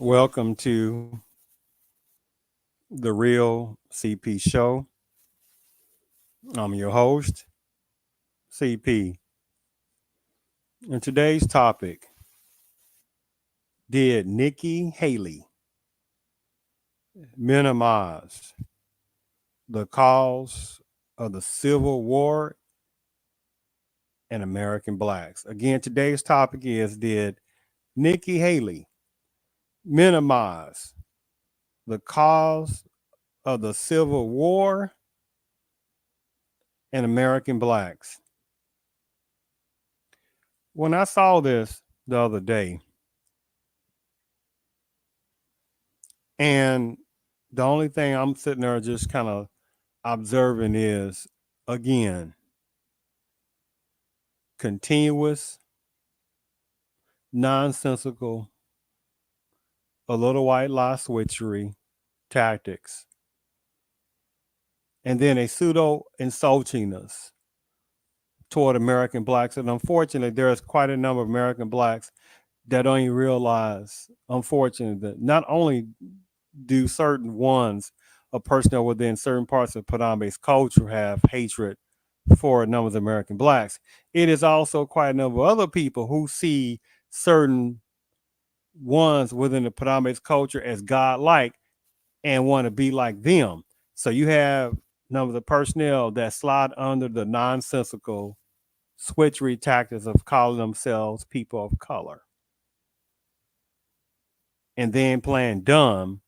Welcome to the Real CP Show. I'm your host, CP. And today's topic: did Nikki Haley minimize the cause of the Civil War and American blacks? Again, today's topic is: did Nikki Haley minimize the cause of the Civil War and American blacks? When I saw this the other day, and the only thing I'm sitting there just kind of observing is, again, continuous, nonsensical, a little white lie switchery tactics, and then a pseudo insultingness toward American blacks. And unfortunately, there's quite a number of American blacks that don't even realize, unfortunately, that not only do certain ones of personnel within certain parts of Padambe's culture have hatred for a number of American blacks, it is also quite a number of other people who see certain ones within the Padambe's culture as godlike and want to be like them. So you have a number of the personnel that slide under the nonsensical switchery tactics of calling themselves people of color and then playing dumb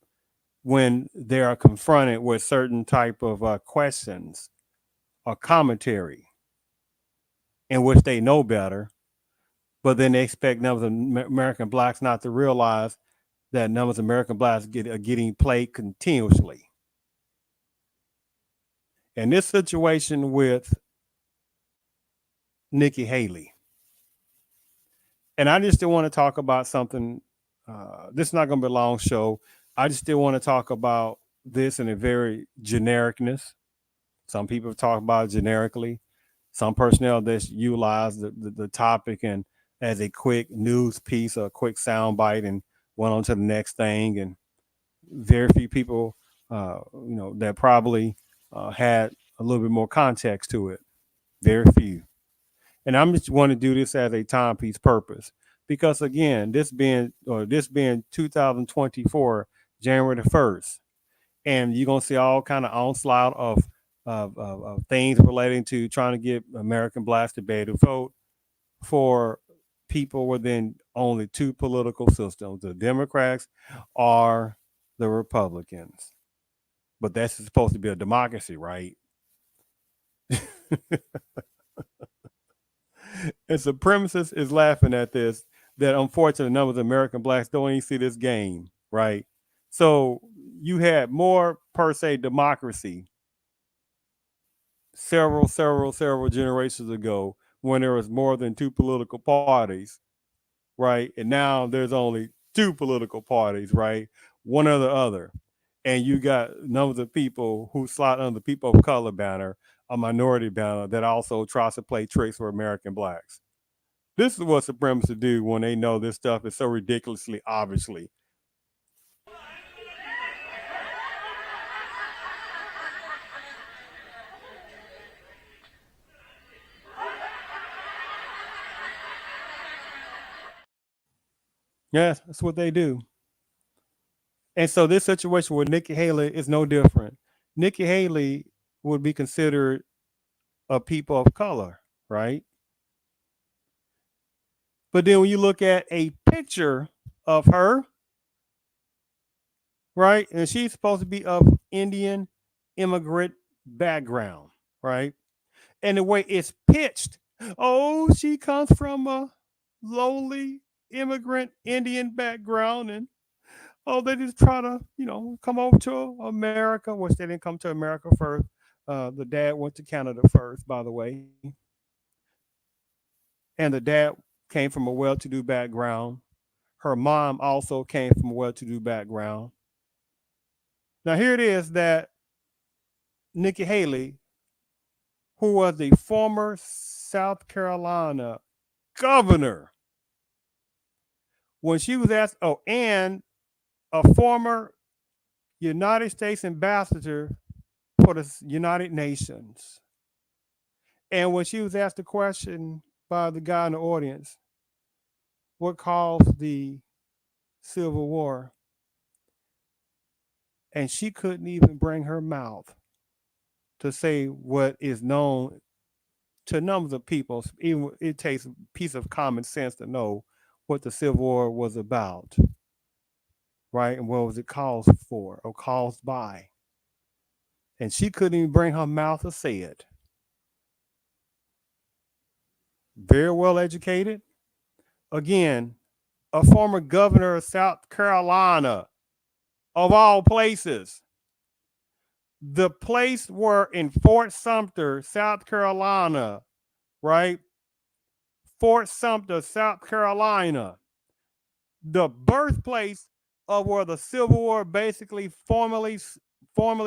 when they are confronted with certain type of questions or commentary in which they know better, but then they expect numbers of American blacks not to realize that numbers of American blacks are getting played continuously. And this situation with Nikki Haley, and I just still want to talk about something. This is not going to be a long show. I just still want to talk about this in a very genericness. Some people talk about it generically. Some personnel that utilize the topic and as a quick news piece or a quick sound bite and went on to the next thing. And very few people, that probably had a little bit more context to it. Very few. And I'm just want to do this as a timepiece purpose because again, this being 2024, January the 1st, and you're gonna see all kind of onslaught of things relating to trying to get American blacks to be able to vote for people within only two political systems: the Democrats or the Republicans. But that's supposed to be a democracy, right? And supremacists is laughing at this. That unfortunately, numbers of American blacks don't even see this game, right? So you had more per se democracy several generations ago when there was more than two political parties, right? And now there's only two political parties, right? One or the other. And you got numbers of people who slot under the people of color banner, a minority banner that also tries to play tricks for American blacks. This is what supremacists do when they know this stuff is so ridiculously obviously. Yes, that's what they do. And so this situation with Nikki Haley is no different. Nikki Haley would be considered a people of color, right? But then when you look at a picture of her, right, and she's supposed to be of Indian immigrant background, right? And the way it's pitched, oh, she comes from a lowly immigrant Indian background, and oh, they just try to, come over to America, which they didn't come to America first. The dad went to Canada first, by the way, and the dad came from a well-to-do background. Her mom also came from a well-to-do background. Now here it is that Nikki Haley, who was the former South Carolina governor, when she was asked, oh, and a former United States ambassador for the United Nations. And when she was asked the question by the guy in the audience, what caused the Civil War? And she couldn't even bring her mouth to say what is known to numbers of people. Even it takes a piece of common sense to know what the Civil War was about, right? And what was it caused for or caused by? And she couldn't even bring her mouth to say it. Very well educated. Again, a former governor of South Carolina, of all places. The place where in Fort Sumter, South Carolina, right? Fort Sumter, South Carolina, the birthplace of where the Civil War basically formally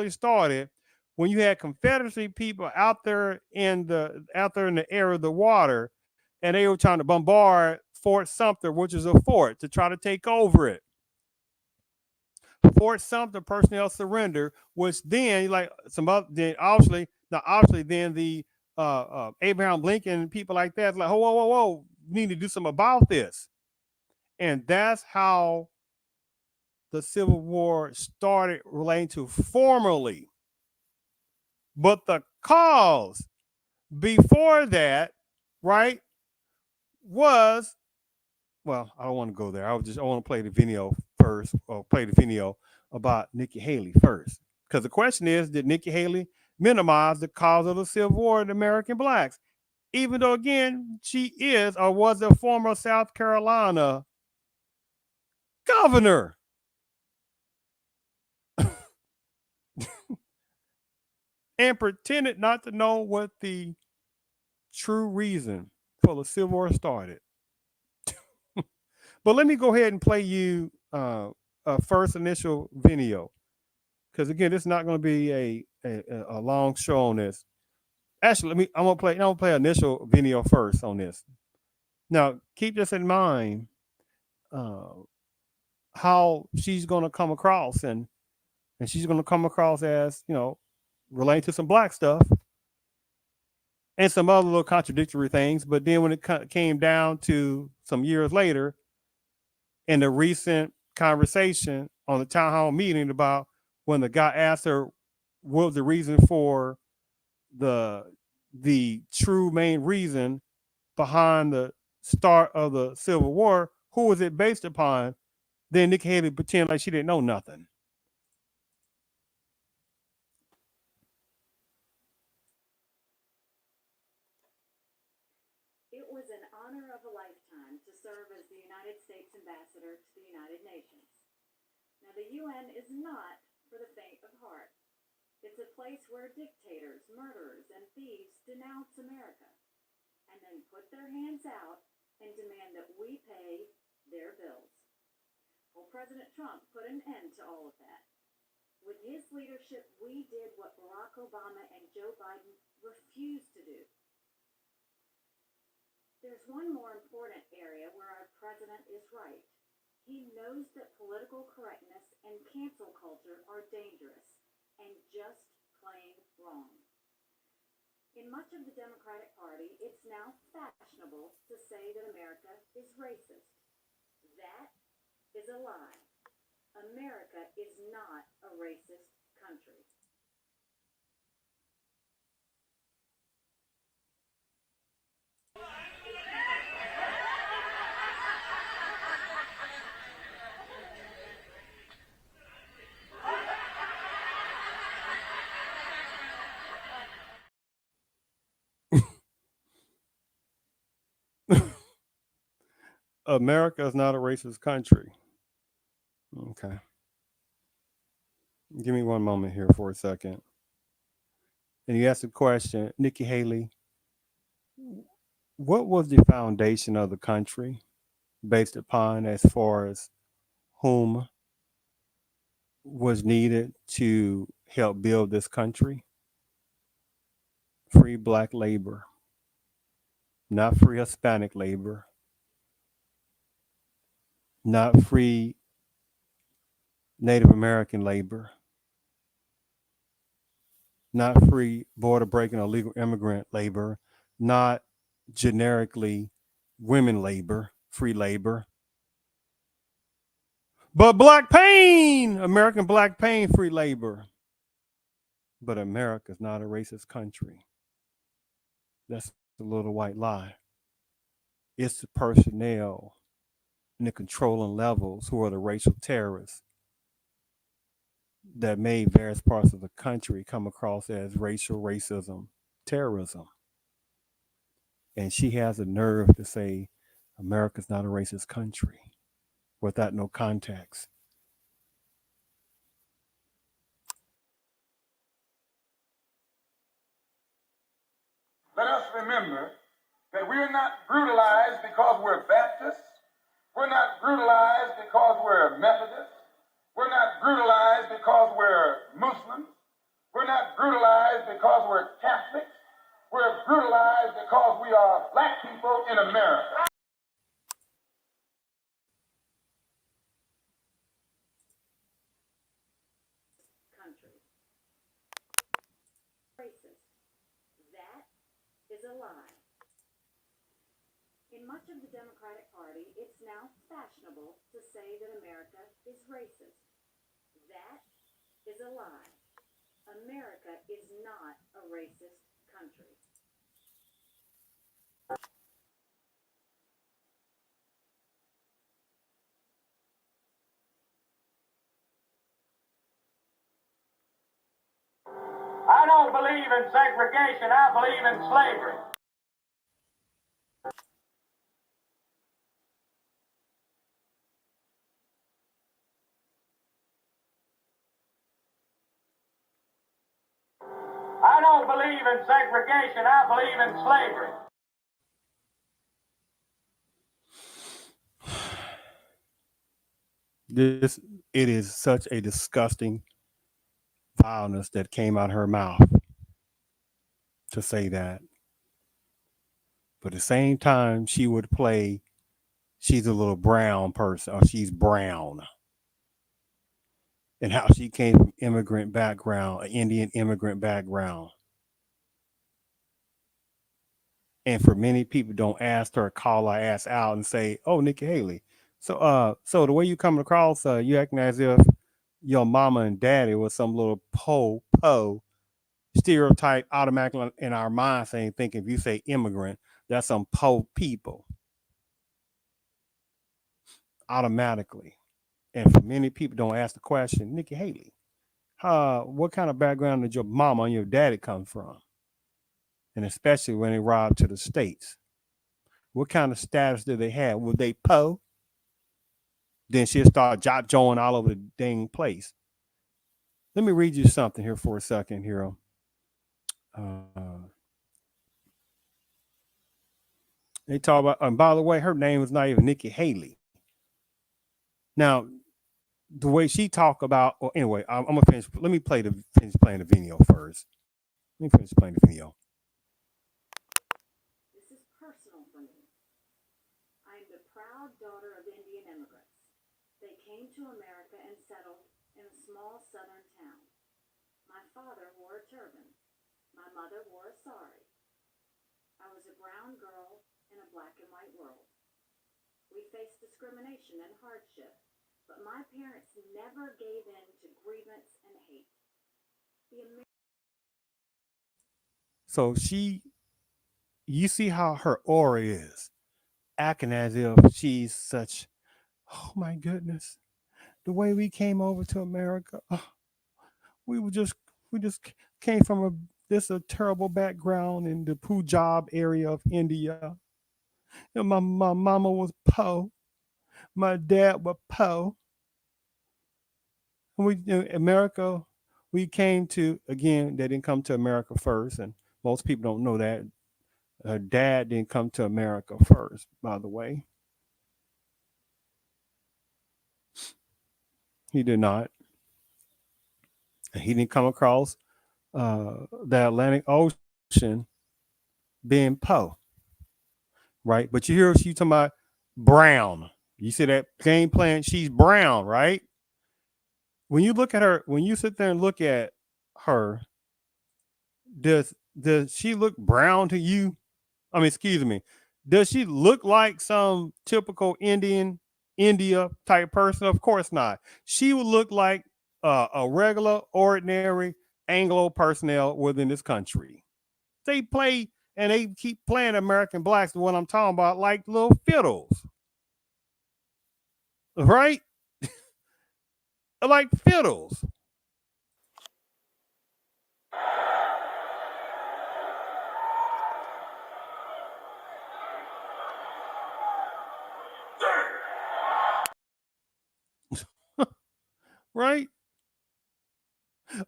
started, when you had Confederacy people out there in the air of the water, and they were trying to bombard Fort Sumter, which is a fort, to try to take over it. Fort Sumter personnel surrender, which then like some other then obviously then the Abraham Lincoln and people like that like whoa, we need to do something about this. And that's how the Civil War started relating to formally. But the cause before that, right, was well, I don't want to go there. I want to play the video first, or play the video about Nikki Haley first. Because the question is, did Nikki Haley minimize the cause of the Civil War of the American blacks? Even though, again, she is or was a former South Carolina governor. And pretended not to know what the true reason for the Civil War started. But let me go ahead and play you a first initial video, because again, this is not going to be a long show on this. Actually, I'm gonna play an initial video first on this. Now, keep this in mind, uh, how she's going to come across, and she's going to come across as relating to some black stuff and some other little contradictory things. But then when it came down to some years later, in the recent conversation on the town hall meeting about when the guy asked her what was the reason for the true main reason behind the start of the Civil War, who was it based upon? Then Nikki Haley pretend like she didn't know nothing. It was an honor of a lifetime to serve as the United States ambassador to the United Nations. Now, the UN is not for the faint of heart. It's a place where dictators, murderers, and thieves denounce America and then put their hands out and demand that we pay their bills. Well, President Trump put an end to all of that. With his leadership, we did what Barack Obama and Joe Biden refused to do. There's one more important area where our president is right. He knows that political correctness and cancel culture are dangerous and just plain wrong. In much of the Democratic Party, it's now fashionable to say that America is racist. That is a lie. America is not a racist country. America is not a racist country. Okay. Give me one moment here for a second. And you asked the question, Nikki Haley, what was the foundation of the country based upon as far as whom was needed to help build this country? Free black labor, not free Hispanic labor, not free Native American labor, not free border breaking or legal immigrant labor, not generically women labor, free labor, but black pain, American black pain, free labor. But America's not a racist country. That's a little white lie. It's the personnel and the controlling levels who are the racial terrorists that made various parts of the country come across as racial racism, terrorism. And she has the nerve to say America's not a racist country without no context. Let us remember that we are not brutalized because we're Baptists. We're not brutalized because we're Methodists. We're not brutalized because we're Muslims. We're not brutalized because we're Catholics. We're brutalized because we are black people in America. Country. Racist. That is a lie. In much of the Democratic Party, it's now fashionable to say that America is racist. That is a lie. America is not a racist country. I don't believe in segregation. I believe in slavery. I don't believe in segregation. I believe in slavery. This it is such a disgusting vileness that came out of her mouth to say that. But at the same time, she would play she's a little brown person or she's brown. And how she came from immigrant background, an Indian immigrant background. And for many people don't ask her, call her ass out and say, "Oh, Nikki Haley. So the way you coming across, you acting as if your mama and daddy was some little po stereotype automatically in our mind saying, think if you say immigrant, that's some po people automatically." And for many people don't ask the question, Nikki Haley, what kind of background did your mama and your daddy come from? And especially when they arrived to the States, what kind of status did they have? Were they po? Then she'll start jot joing all over the dang place. Let me read you something here for a second, Hero. They talk about, and by the way, her name is not even Nikki Haley. Now, the way she talk about, well, anyway, I'm gonna finish. Let me finish playing the video first. Let me finish playing the video. This is personal for me. I am the proud daughter of Indian immigrants. They came to America and settled in a small southern town. My father wore a turban. My mother wore a sari. I was a brown girl in a black and white world. We faced discrimination and hardship, but my parents never gave in to grievance and hate. So you see how her aura is, acting as if she's such. Oh my goodness, the way we came over to America, we were just we just came from a terrible background in the Punjab area of India. You know, my mama was po, my dad was po. We in America, we came to again. They didn't come to America first, and most people don't know that. Her dad didn't come to America first, by the way. He did not. And he didn't come across the Atlantic Ocean being po, right? But you hear she talking about brown. You see that game plan? She's brown, right? when you look at her, when you sit there and look at her, does she look brown to you? I mean, excuse me. Does she look like some typical India type person? Of course not. She would look like a regular, ordinary Anglo personnel within this country. They play and they keep playing American blacks, what I'm talking about, like little fiddles, right? Like fiddles. Right?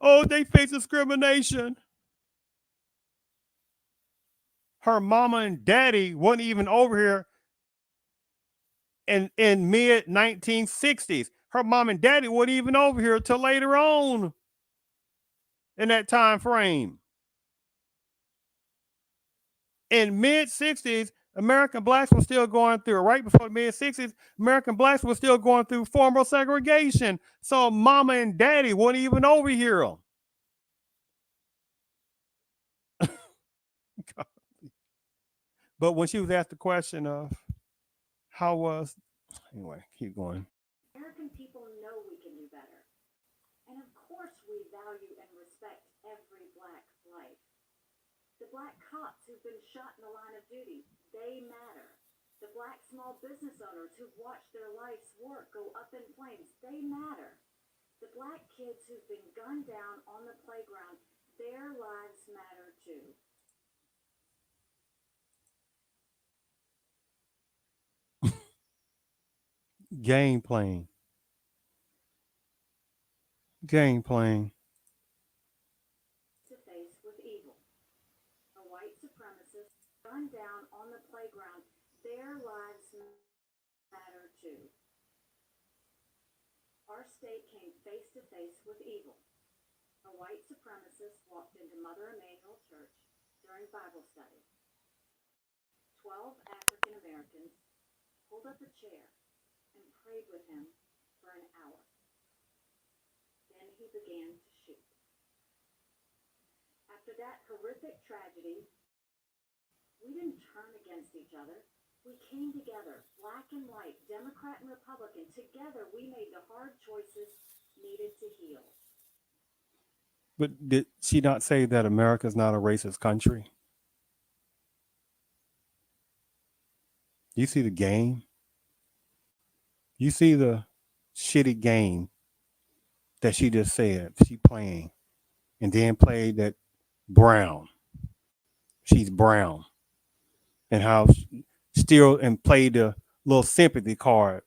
Oh, they face discrimination. Her mama and daddy wasn't even over here in mid 1960s. Her mom and daddy wasn't even over here till later on in that time frame. In mid 60s, American blacks were still going through, right before the mid 60s, American blacks were still going through formal segregation. So mama and daddy weren't even over here. But when she was asked the question of how was, anyway, keep going. American people know we can do better. And of course we value and respect every black life. The black cops who've been shot in the line of duty, they matter. The black small business owners who've watched their life's work go up in flames, they matter. The black kids who've been gunned down on the playground, their lives matter too. Game playing. Game playing. To face with evil. A white supremacist gunned down on the playground, their lives matter too. Our state came face to face with evil. A white supremacist walked into Mother Emanuel Church during Bible study. 12 African Americans pulled up a chair and prayed with him for an hour. Then he began to shoot. After that horrific tragedy, we didn't turn against each other. We came together, black and white, Democrat and Republican. Together, we made the hard choices needed to heal. But did she not say that America is not a racist country? You see the game? You see the shitty game that she just said she playing, and then played that brown. She's brown, and how still and played the little sympathy card.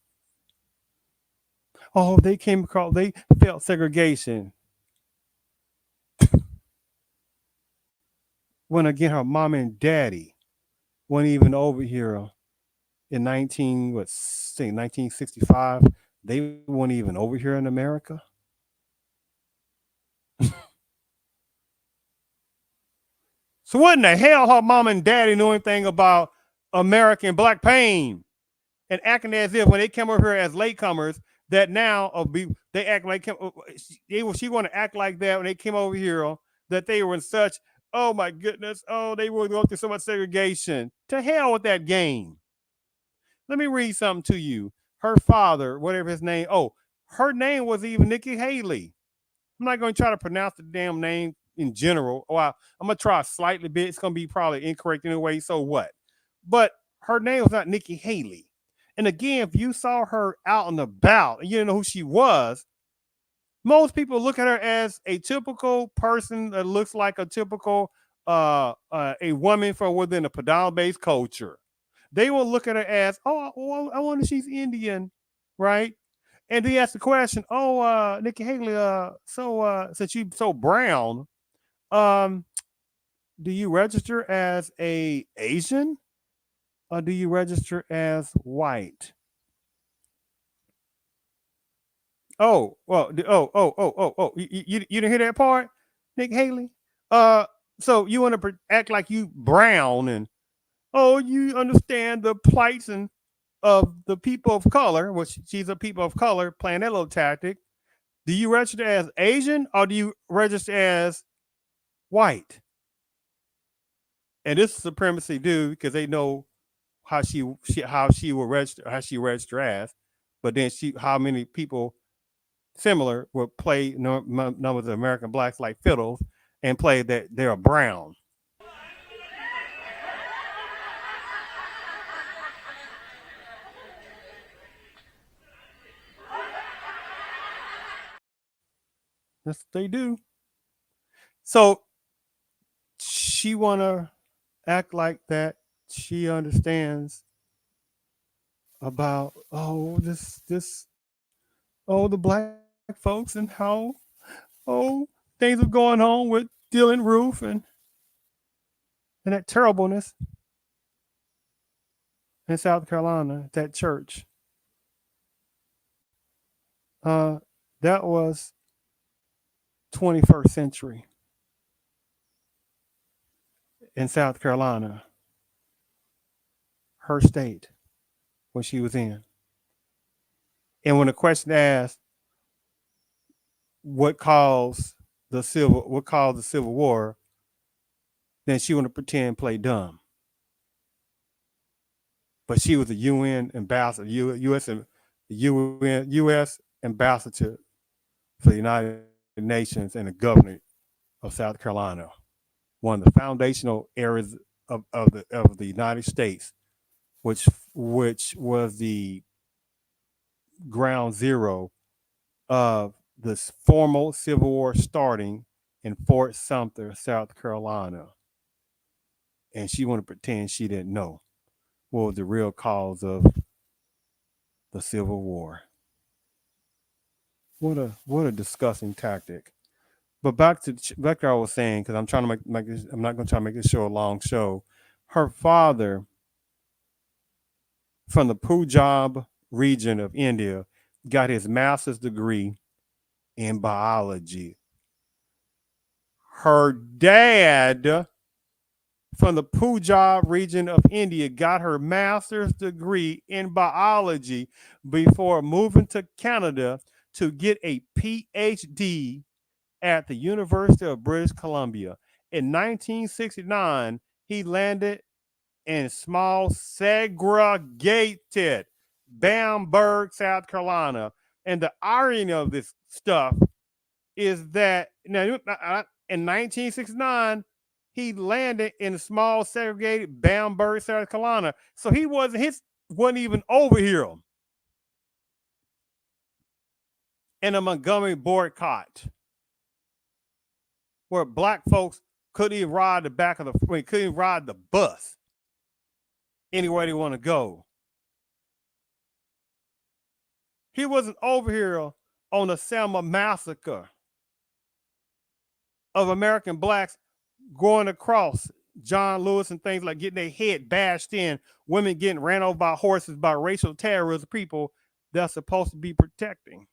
Oh, they came across. They felt segregation. When again, her mom and daddy weren't even over here in 1965. They weren't even over here in America. So what in the hell her mom and daddy knew anything about American black pain and acting as if when they come over here as latecomers that now they act like she want to act like that when they came over here that they were in such, oh my goodness, oh they were going through so much segregation. To hell with that game. Let me read something to you. Her father, whatever his name, her name was even Nikki Haley. I'm not going to try to pronounce the damn name in general. I'm going to try a slightly bit. It's going to be probably incorrect anyway. So what? But her name was not Nikki Haley. And again, if you saw her out and about and you didn't know who she was, most people look at her as a typical person that looks like a typical a woman from within a predominant-based culture. They will look at her as, oh, I wonder if she's Indian, right? And they ask the question, Nikki Haley, since you're so brown, do you register as a Asian or do you register as white? Oh, well, you didn't hear that part, Nick Haley? So you want to act like you brown and, you understand the plights of the people of color, which she's a people of color, playing that little tactic. Do you register as Asian or do you register as white? And this is supremacy do because they know how she will register, how she register as, but then how many people similar would play numbers of American blacks like fiddles and play that they're brown. Yes, they do. So she wanna act like that. She understands about the black folks and how things are going on with Dylan Roof and that terribleness in South Carolina, that church. Uh, that was 21st century in South Carolina, her state, when she was in. And when the question asked, what caused the Civil War, then she wanted to pretend play dumb. But she was a UN ambassador, U.S. ambassador for the United Nations and the governor of South Carolina, one of the foundational areas of the United States, which was the ground zero of this formal Civil War starting in Fort Sumter, South Carolina. And she wanted to pretend she didn't know what was the real cause of the Civil War. What a disgusting tactic. But back to what I was saying, because I'm trying to make this. I'm not going to try to make this show a long show. Her father, from the Punjab region of India, got his master's degree in biology. Her dad, from the Punjab region of India, got her master's degree in biology before moving to Canada to get a PhD at the University of British Columbia. In 1969, he landed in small segregated Bamberg, South Carolina. And the irony of this stuff is that now in 1969, he landed in a small segregated Bamberg, South Carolina. So he wasn't even over here in a Montgomery boycott, where black folks couldn't even ride couldn't even ride the bus anywhere they want to go. He wasn't over here on the Selma massacre of American blacks going across John Lewis and things like getting their head bashed in, women getting ran over by horses by racial terrorist people they're supposed to be protecting.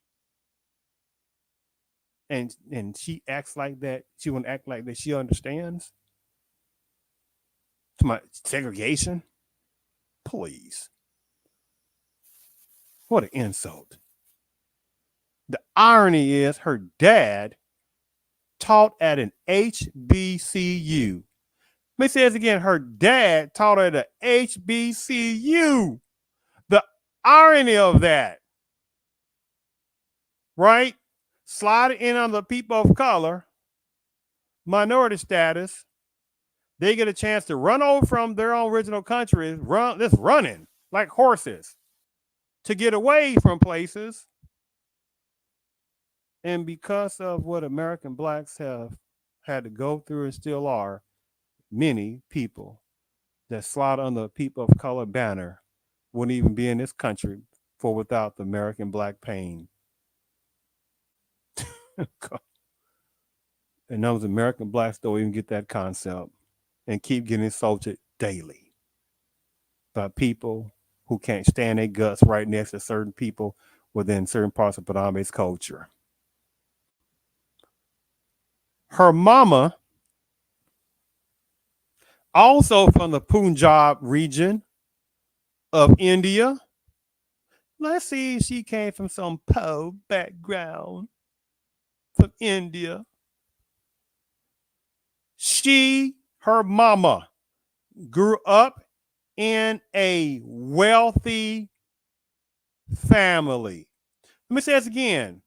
And she acts like that. She want to act like that she understands. To my segregation, please. What an insult. The irony is her dad taught at an HBCU. Let me say this again. Her dad taught at an HBCU. The irony of that, right? Slide in on the people of color, minority status. They get a chance to run over from their own original countries, running like horses to get away from places. And because of what American blacks have had to go through and still are, many people that slide under the people of color banner wouldn't even be in this country for without the American black pain. And those American blacks don't even get that concept and keep getting insulted daily by people who can't stand their guts right next to certain people within certain parts of Padambe's culture. Her mama, also from the Punjab region of India. Let's see if she came from some poor background. from India. Her mama, grew up in a wealthy family. Let me say this again.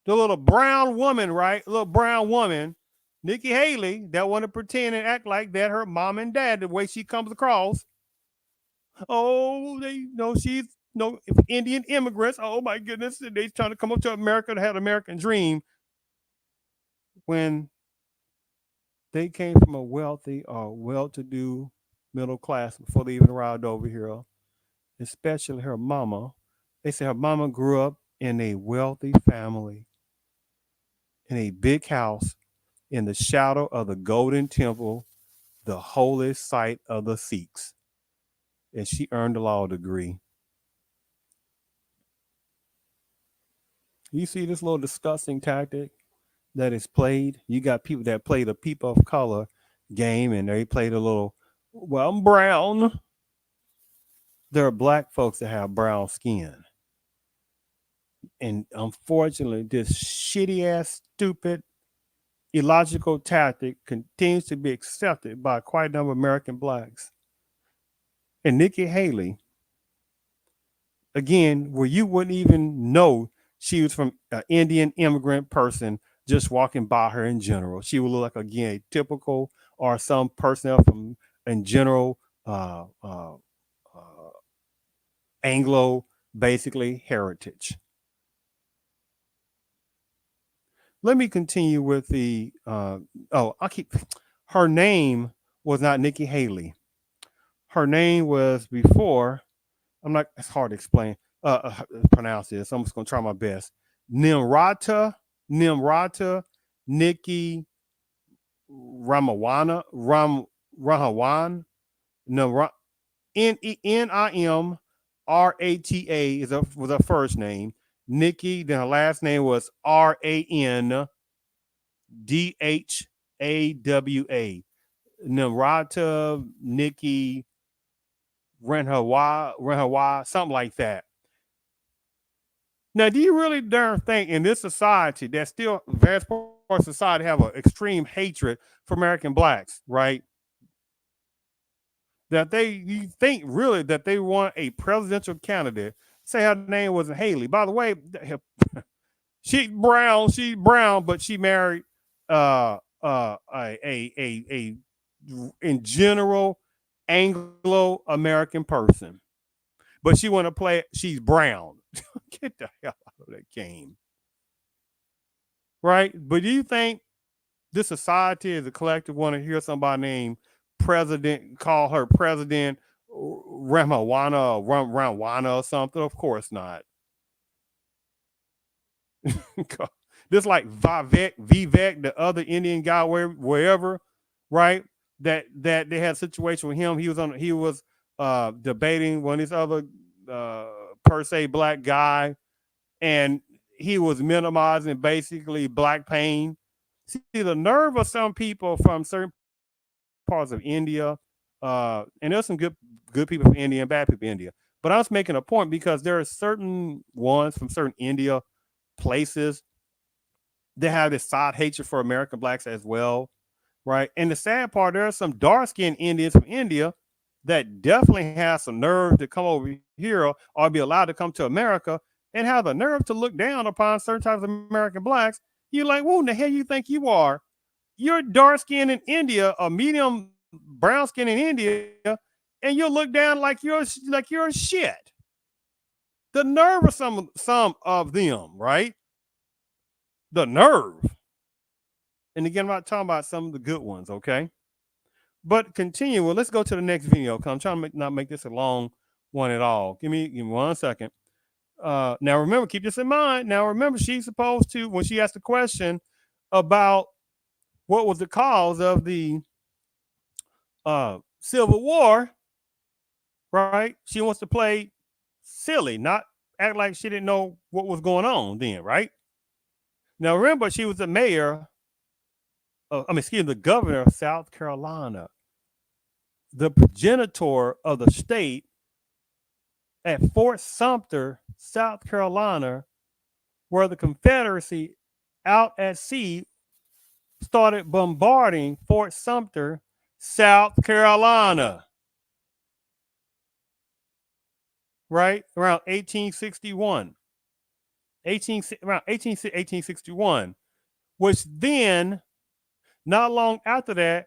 The little brown woman, right? Little brown woman, Nikki Haley, that want to pretend and act like that her mom and dad, the way she comes across. Oh, they know she's no Indian immigrants. Oh my goodness, they trying to come up to America to have an American dream when they came from a wealthy or well-to-do middle class before they even arrived over here. Especially her mama. They say her mama grew up in a wealthy family, in a big house, in the shadow of the Golden Temple, the holiest site of the Sikhs. And she earned a law degree. You see this little disgusting tactic that is played? You got people that play the people of color game and they play the little, well, I'm brown. There are black folks that have brown skin. And unfortunately, this shitty ass, stupid, illogical tactic continues to be accepted by quite a number of American blacks. And Nikki Haley, again, where you wouldn't even know she was from an Indian immigrant person just walking by her in general. She would look like, again, a typical or some personnel from, in general, Anglo, basically, heritage. Let me continue with the, her name was not Nikki Haley. Her name was before, I'm not, it's hard to explain, pronounce this. I'm just going to try my best. Nimrata, Nikki Rahawan, Nimrata was her first name. Nikki, then her last name was Randhawa. Nimrata, Nikki Renhawa, something like that. Now, do you really darn think in this society that still vast part of society have an extreme hatred for American blacks, right? That you think really that they want a presidential candidate? Say her name wasn't Haley. By the way, she's brown, but she married a in general Anglo American person. But she want to play. She's brown. Get the hell out of that game, right? But do you think this society as a collective want to hear somebody named President call her President Ramawana or Ramwana or something? Of course not. Just like Vivek, the other Indian guy, wherever, right? That they had a situation with him. He was debating one of these other per se black guy, and he was minimizing basically black pain. See the nerve of some people from certain parts of India, and there's some good people from India and bad people in India. But I was making a point because there are certain ones from certain India places that have this side hatred for American blacks as well, right? And the sad part, there are some dark skinned Indians from India that definitely have some nerve to come over here or be allowed to come to America and have the nerve to look down upon certain types of American blacks. You're like, who in the hell you think you are? You're dark skinned in India or medium brown skin in India, and you'll look down like you're shit. The nerve of some of them, right? The nerve. And again, I'm not talking about some of the good ones, okay? But continue. Well, let's go to the next video. I'm trying to not make this a long one at all. Give me 1 second. Now remember, keep this in mind. Now remember, she's supposed to, when she asked the question about what was the cause of the Civil War, right? She wants to play silly, not act like she didn't know what was going on then, right? Now remember, she was the mayor, the governor of South Carolina, the progenitor of the state at Fort Sumter, South Carolina, where the Confederacy out at sea started bombarding Fort Sumter, South Carolina, right? Around 1861. Around 1861, which then, not long after that,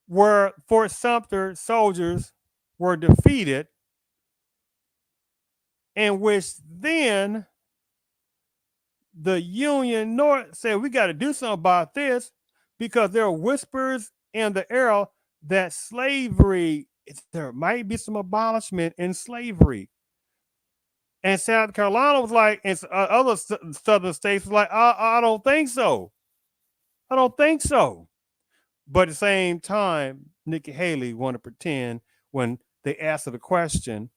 where Fort Sumter soldiers were defeated, in which then the Union North said, we got to do something about this because there are whispers in the air that slavery, there might be some abolishment in slavery. And South Carolina was like, and other southern states was like, I don't think so. I don't think so. But at the same time, Nikki Haley wanted to pretend when they asked her the question,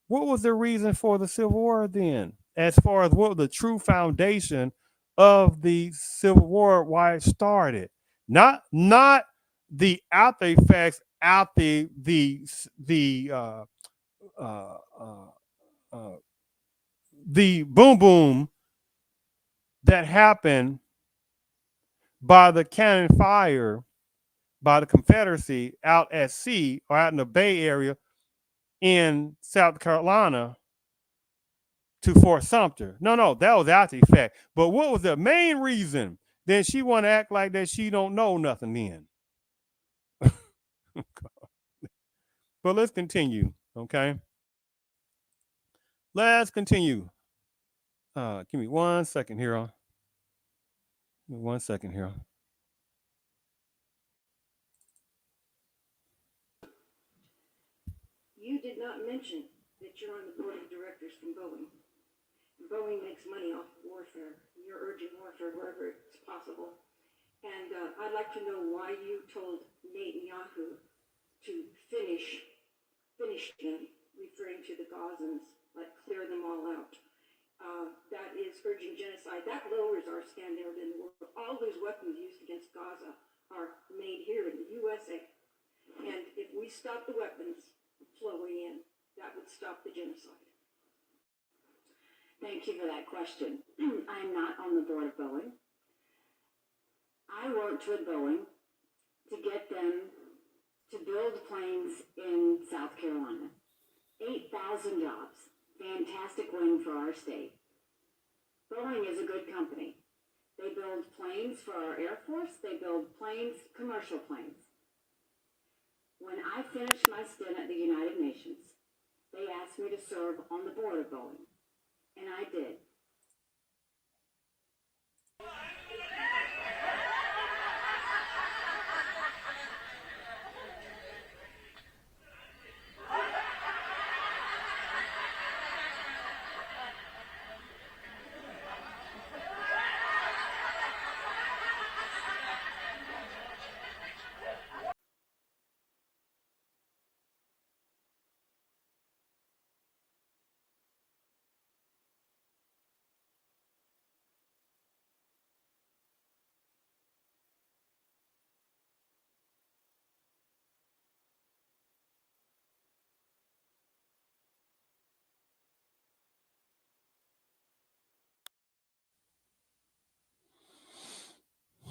what was the reason for the Civil War then? As far as what was the true foundation of the Civil War, why it started. Not the after effects, after uh, uh, uh, the boom boom that happened by the cannon fire by the Confederacy out at sea or out in the Bay Area in South Carolina to Fort Sumter. No, that was after the fact. But what was the main reason? Then she want to act like that she don't know nothing then. But let's continue, okay? Let's continue. Give me 1 second here. Give me 1 second here. You did not mention that you're on the board of directors from Boeing. Boeing makes money off of warfare. You're urging warfare wherever it's possible. And I'd like to know why you told Netanyahu to finish them, referring to the Gazans, like clear them all out. That is urging genocide. That lowers our standard in the world. All those weapons used against Gaza are made here in the USA. And if we stop the weapons flowing in, that would stop the genocide. Thank you for that question. I'm not on the board of Boeing. I worked with Boeing to get them to build planes in South Carolina. 8,000 jobs. Fantastic win for our state. Boeing is a good company. They build planes for our Air Force. They build planes, commercial planes. When I finished my stint at the United Nations, they asked me to serve on the board of Boeing, and I did.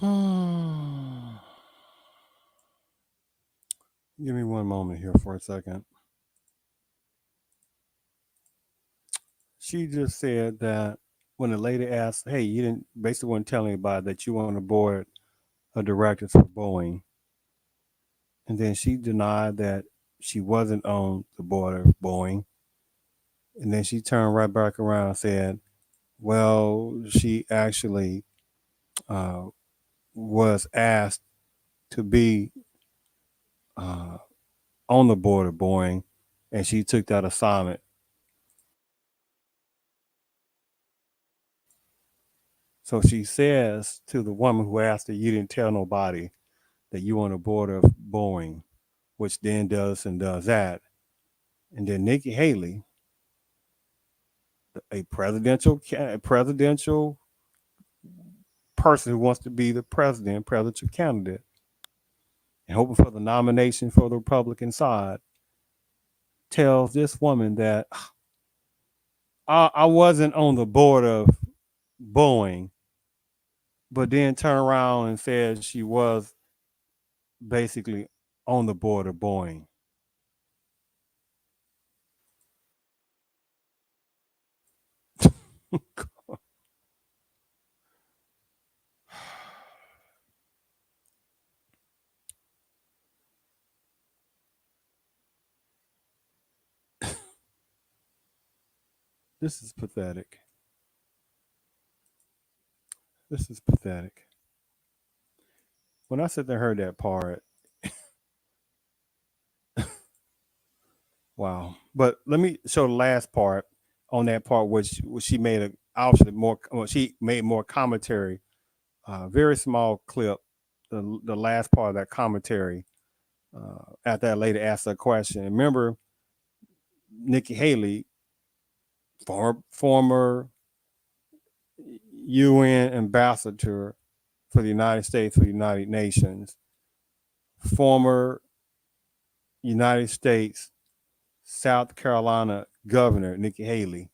Give me one moment here for a second. She just said that when the lady asked, hey, you didn't basically want to tell anybody that you were on the board of directors for Boeing. And then she denied that she wasn't on the board of Boeing. And then she turned right back around and said, well, she actually was asked to be on the board of Boeing, and she took that assignment. So she says to the woman who asked her, you didn't tell nobody that you on the board of Boeing, which then does and does that. And then Nikki Haley, a presidential person who wants to be the presidential candidate, and hoping for the nomination for the Republican side, tells this woman that I wasn't on the board of Boeing, but then turned around and said she was basically on the board of Boeing. This is pathetic. This is pathetic. When I sit there and heard that part, wow. But let me show the last part on that part, which she made a obviously more. Well, she made more commentary. Very small clip. The last part of that commentary. After that lady asked her question. Remember, Nikki Haley, former UN ambassador for the United States for the United Nations, former United States South Carolina governor Nikki Haley,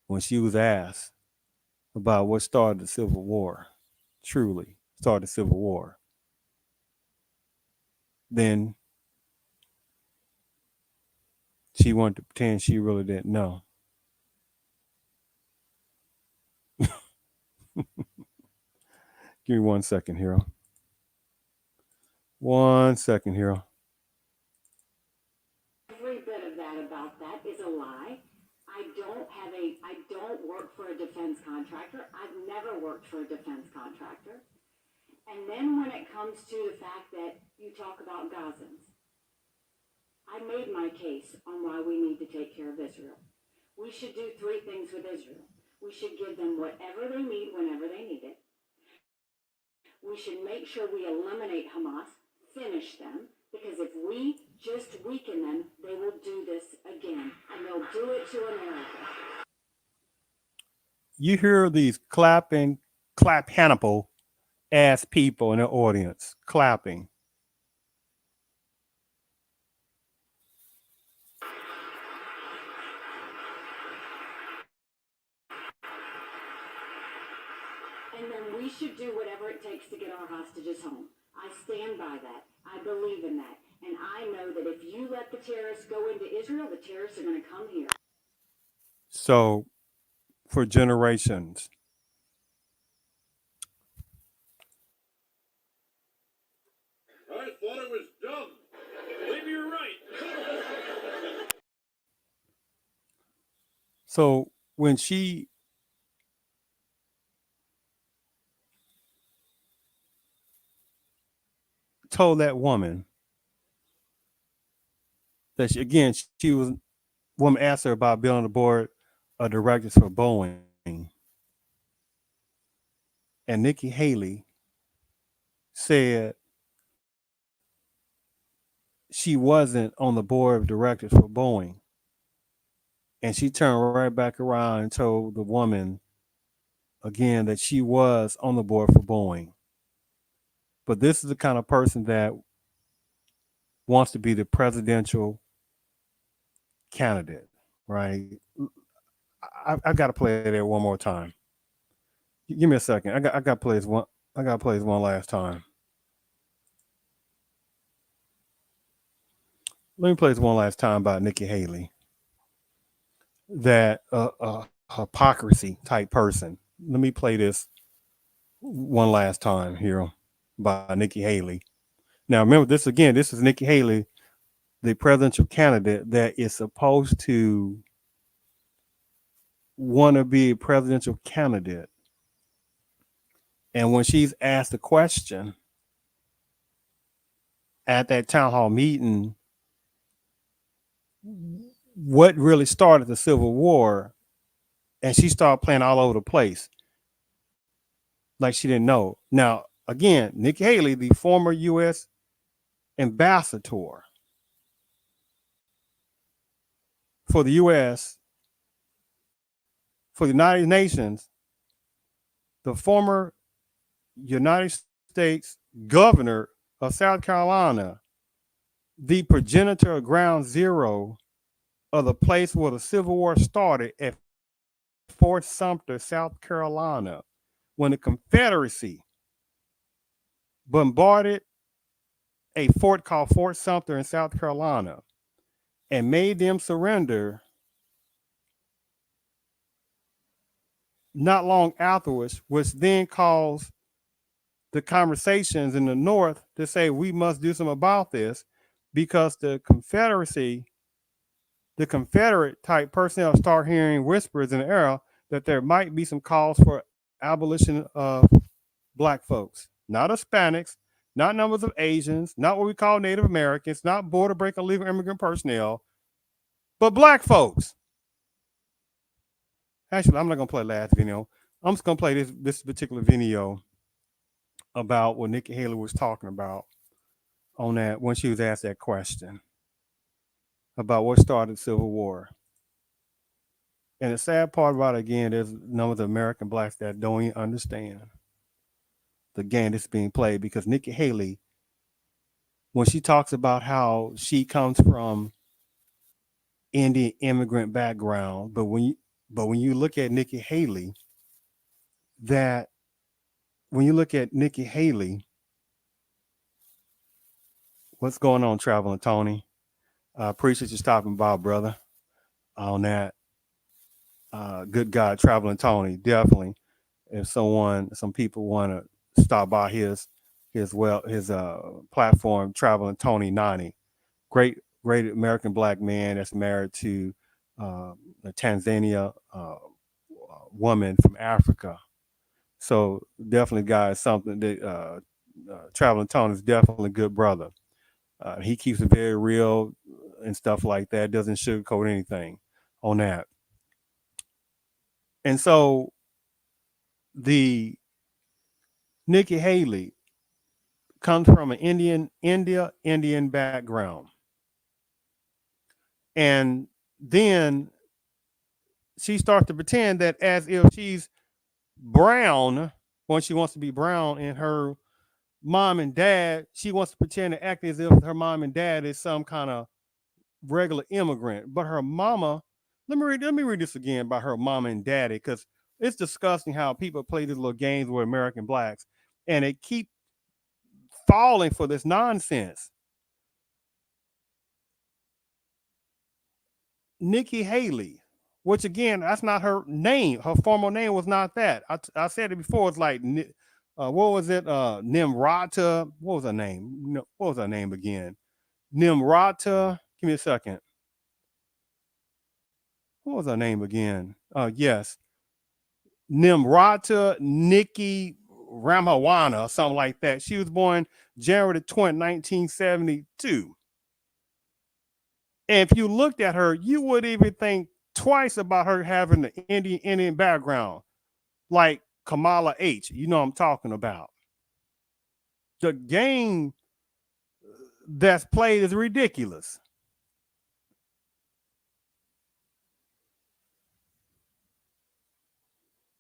when she was asked about what started the Civil War, truly started the Civil War, then she wanted to pretend she really didn't know. Give me 1 second, Hero. 1 second, Hero. Every bit of that about that is a lie. I don't work for a defense contractor. I've never worked for a defense contractor. And then when it comes to the fact that you talk about Gazans, I made my case on why we need to take care of Israel. We should do three things with Israel. We should give them whatever they need whenever they need it. We should make sure we eliminate Hamas, finish them, because if we just weaken them, they will do this again, and they'll do it to America. You hear these clap Hannibal ass people in the audience clapping. And then we should do whatever it takes to get our hostages home. I stand by that. I believe in that. And I know that if you let the terrorists go into Israel, the terrorists are going to come here. So, for generations, I thought it was dumb. Maybe you're right. so when she told that woman that she was woman asked her about being on the board of directors for Boeing, and Nikki Haley said she wasn't on the board of directors for Boeing, and she turned right back around and told the woman again that she was on the board for Boeing. But this is the kind of person that wants to be the presidential candidate, right? I got to play that one more time. Give me a second. I got to play this one. I got to play this one last time. Let me play this one last time about Nikki Haley. That hypocrisy type person. Let me play this one last time here by Nikki Haley. Now remember this again. This is Nikki Haley, the presidential candidate that is supposed to want to be a presidential candidate. And when she's asked a question at that town hall meeting, what really started the Civil War, and she started playing all over the place like she didn't know. Now, again, Nikki Haley, the former U.S. ambassador for the U.S., for the United Nations, the former United States governor of South Carolina, the progenitor of ground zero of the place where the Civil War started at Fort Sumter, South Carolina, when the Confederacy bombarded a fort called Fort Sumter in South Carolina and made them surrender, not long afterwards, which then caused the conversations in the North to say we must do something about this because the Confederate type personnel start hearing whispers in the air that there might be some calls for abolition of black folks, not Hispanics, not numbers of Asians, not what we call Native Americans, not border break illegal immigrant personnel, but black folks. Actually, I'm not gonna play last video. I'm just gonna play this particular video about what Nikki Haley was talking about on that when she was asked that question about what started the Civil War. And the sad part about it, again, there's numbers of American blacks that don't even understand the game that's being played because Nikki Haley, when she talks about how she comes from Indian immigrant background, but when you look at Nikki Haley, that when you look at Nikki Haley, what's going on, Traveling Tony? I appreciate you stopping by, brother, on that. Good God, Traveling Tony, definitely. If some people want to stop by his platform, Traveling Tony 90, great American black man that's married to a Tanzania woman from Africa. So definitely, guys, something that Traveling Tony is definitely a good brother. He keeps it very real and stuff like that. Doesn't sugarcoat anything on that. And so the Nikki Haley comes from an Indian background. And then she starts to pretend that as if she's brown when she wants to be brown, and her mom and dad, she wants to pretend to act as if her mom and dad is some kind of regular immigrant. But her mama, let me read this again about her mama and daddy, because it's disgusting how people play these little games with American blacks and they keep falling for this nonsense. Nikki Haley, which again, that's not her name. Her formal name was not that. I said it before. It's like, what was it? Nimrata. What was her name? What was her name again? Nimrata. Give me a second. What was her name again? Yes, Nimrata Nikki Ramawana, or something like that. She was born January 20, 1972. And if you looked at her, you would even think twice about her having an Indian background, like Kamala H. You know what I'm talking about. The game that's played is ridiculous.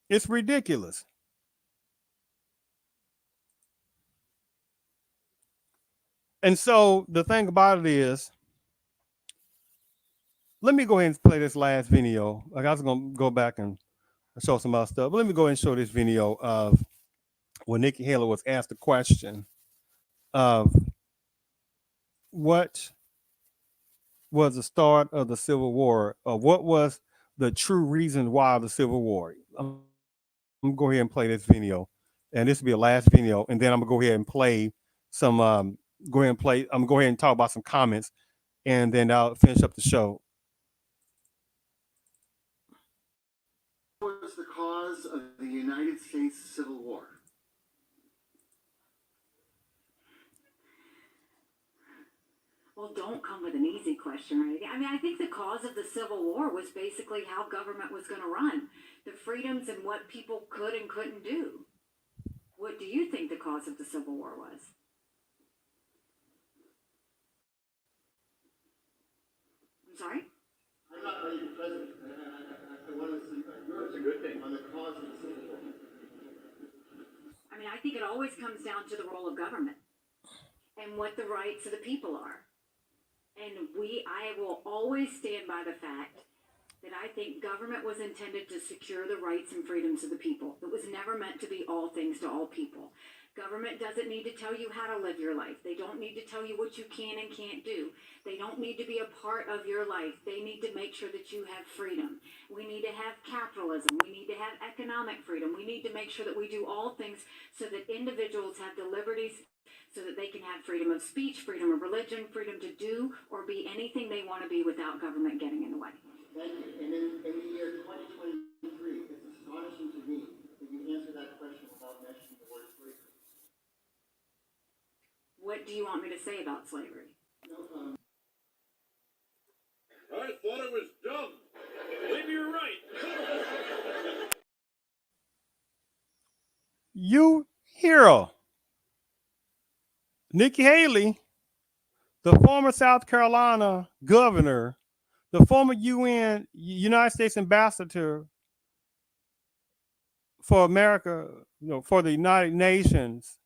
It's ridiculous. And so the thing about it is, let me go ahead and play this last video. Like, I was gonna go back and show some other stuff, but let me go ahead and show this video of when Nikki Haley was asked the question of what was the start of the Civil War, or what was the true reason why the Civil War. I'm gonna go ahead and play this video, and this will be a last video, and then I'm gonna go ahead and play some. Go ahead and play. I'm gonna go ahead and talk about some comments, and then I'll finish up the show. What was the cause of the United States Civil War? Well, don't come with an easy question or anything. I mean, I think the cause of the Civil War was basically how government was going to run, the freedoms and what people could and couldn't do. What do you think the cause of the Civil War was? I'm sorry? I'm not ready for president. I want to see yours. It's a good thing. On the cause of the Civil War. I mean, I think it always comes down to the role of government and what the rights of the people are. And I will always stand by the fact that I think government was intended to secure the rights and freedoms of the people. It was never meant to be all things to all people. Government doesn't need to tell you how to live your life. They don't need to tell you what you can and can't do. They don't need to be a part of your life. They need to make sure that you have freedom. We need to have capitalism. We need to have economic freedom. We need to make sure that we do all things so that individuals have the liberties so that they can have freedom of speech, freedom of religion, freedom to do or be anything they want to be without government getting in the way. Thank you. And in the year 2023, it's astonishing to me that you answer that question without mentioning the word slavery. What do you want me to say about slavery? No, I thought it was dumb. Maybe you're right. You hear Nikki Haley, the former South Carolina governor, the former United States ambassador for America, for the United Nations,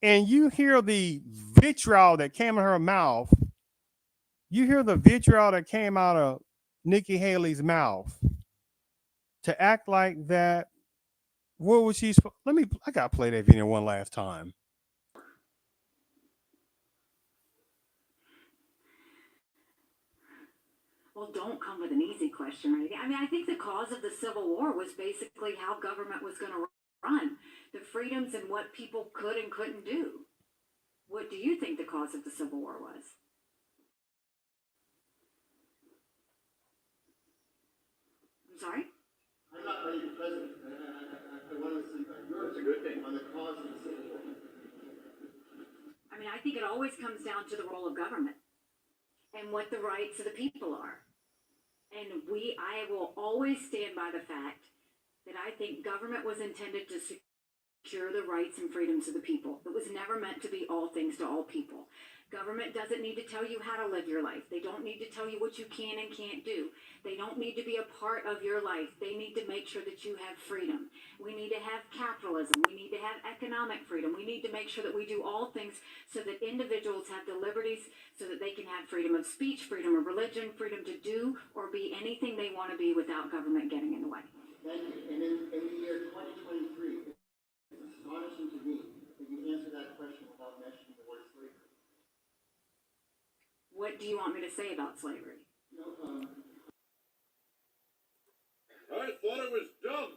and you hear the vitriol that came out of her mouth. You hear the vitriol that came out of Nikki Haley's mouth to act like that. What was she? I gotta play that video one last time. Well, don't come with an easy question or anything. I mean, I think the cause of the Civil War was basically how government was going to run, the freedoms and what people could and couldn't do. What do you think the cause of the Civil War was? I'm sorry? I'm not running for president. I want to see yours. It's a good thing. On the cause of the Civil War. I mean, I think it always comes down to the role of government and what the rights of the people are. And I will always stand by the fact that I think government was intended to secure the rights and freedoms of the people. It was never meant to be all things to all people. Government doesn't need to tell you how to live your life. They don't need to tell you what you can and can't do. They don't need to be a part of your life. They need to make sure that you have freedom. We need to have capitalism. We need to have economic freedom. We need to make sure that we do all things so that individuals have the liberties so that they can have freedom of speech, freedom of religion, freedom to do or be anything they want to be without government getting in the way. Thank you. And in the year 2023, it's astonishing to me that you answer that question without mentioning the word slavery. What do you want me to say about slavery? No, I thought it was dumb.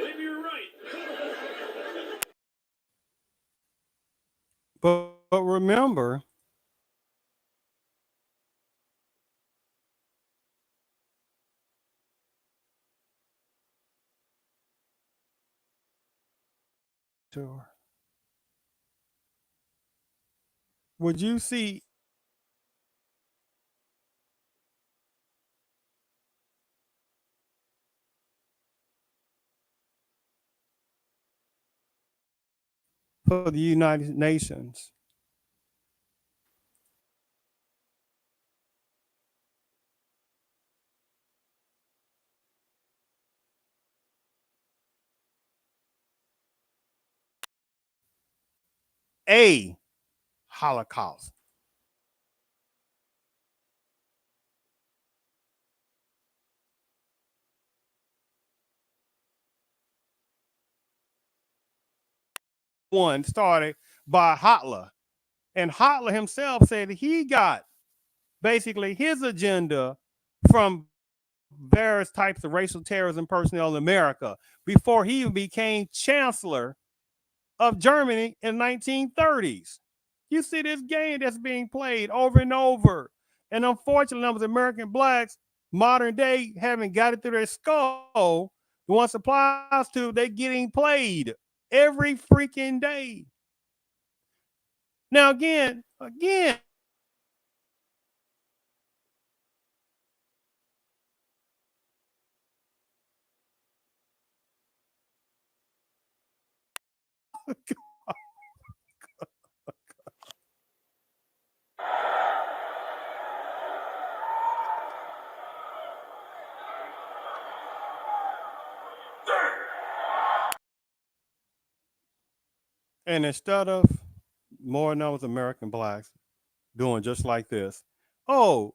Maybe you're right. But remember, would you see for the United Nations? A Holocaust. One started by Hitler. And Hitler himself said he got basically his agenda from various types of racial terrorism personnel in America before he even became chancellor of Germany in the 1930s. You see this game that's being played over and over. And unfortunately, numbers of American blacks, modern day, haven't got it through their skull. The one applies to, they're getting played every freaking day. Now, again, and instead of more numbers of American blacks doing just like this, oh,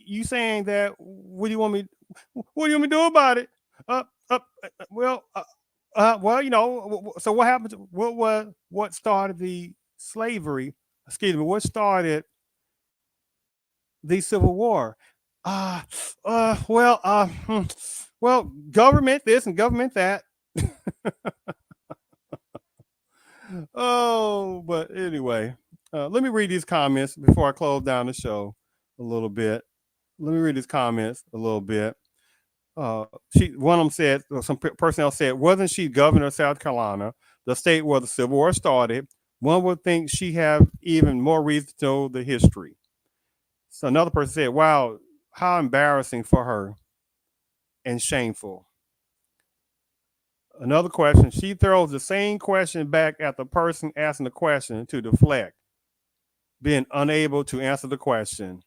you saying that? What do you want me? What do you want me to do about it? Well, well, So what happened? What started the slavery? Excuse me. What started the Civil War? Uh, well, well, government this and government that. Oh, but anyway, let me read these comments before I close down the show a little bit. Let me read these comments a little bit. One of them said, or some person else said, wasn't she governor of South Carolina, the state where the Civil War started? One would think she have even more reason to know the history. So another person said, wow, how embarrassing for her and shameful. Another question, she throws the same question back at the person asking the question to deflect, being unable to answer the question.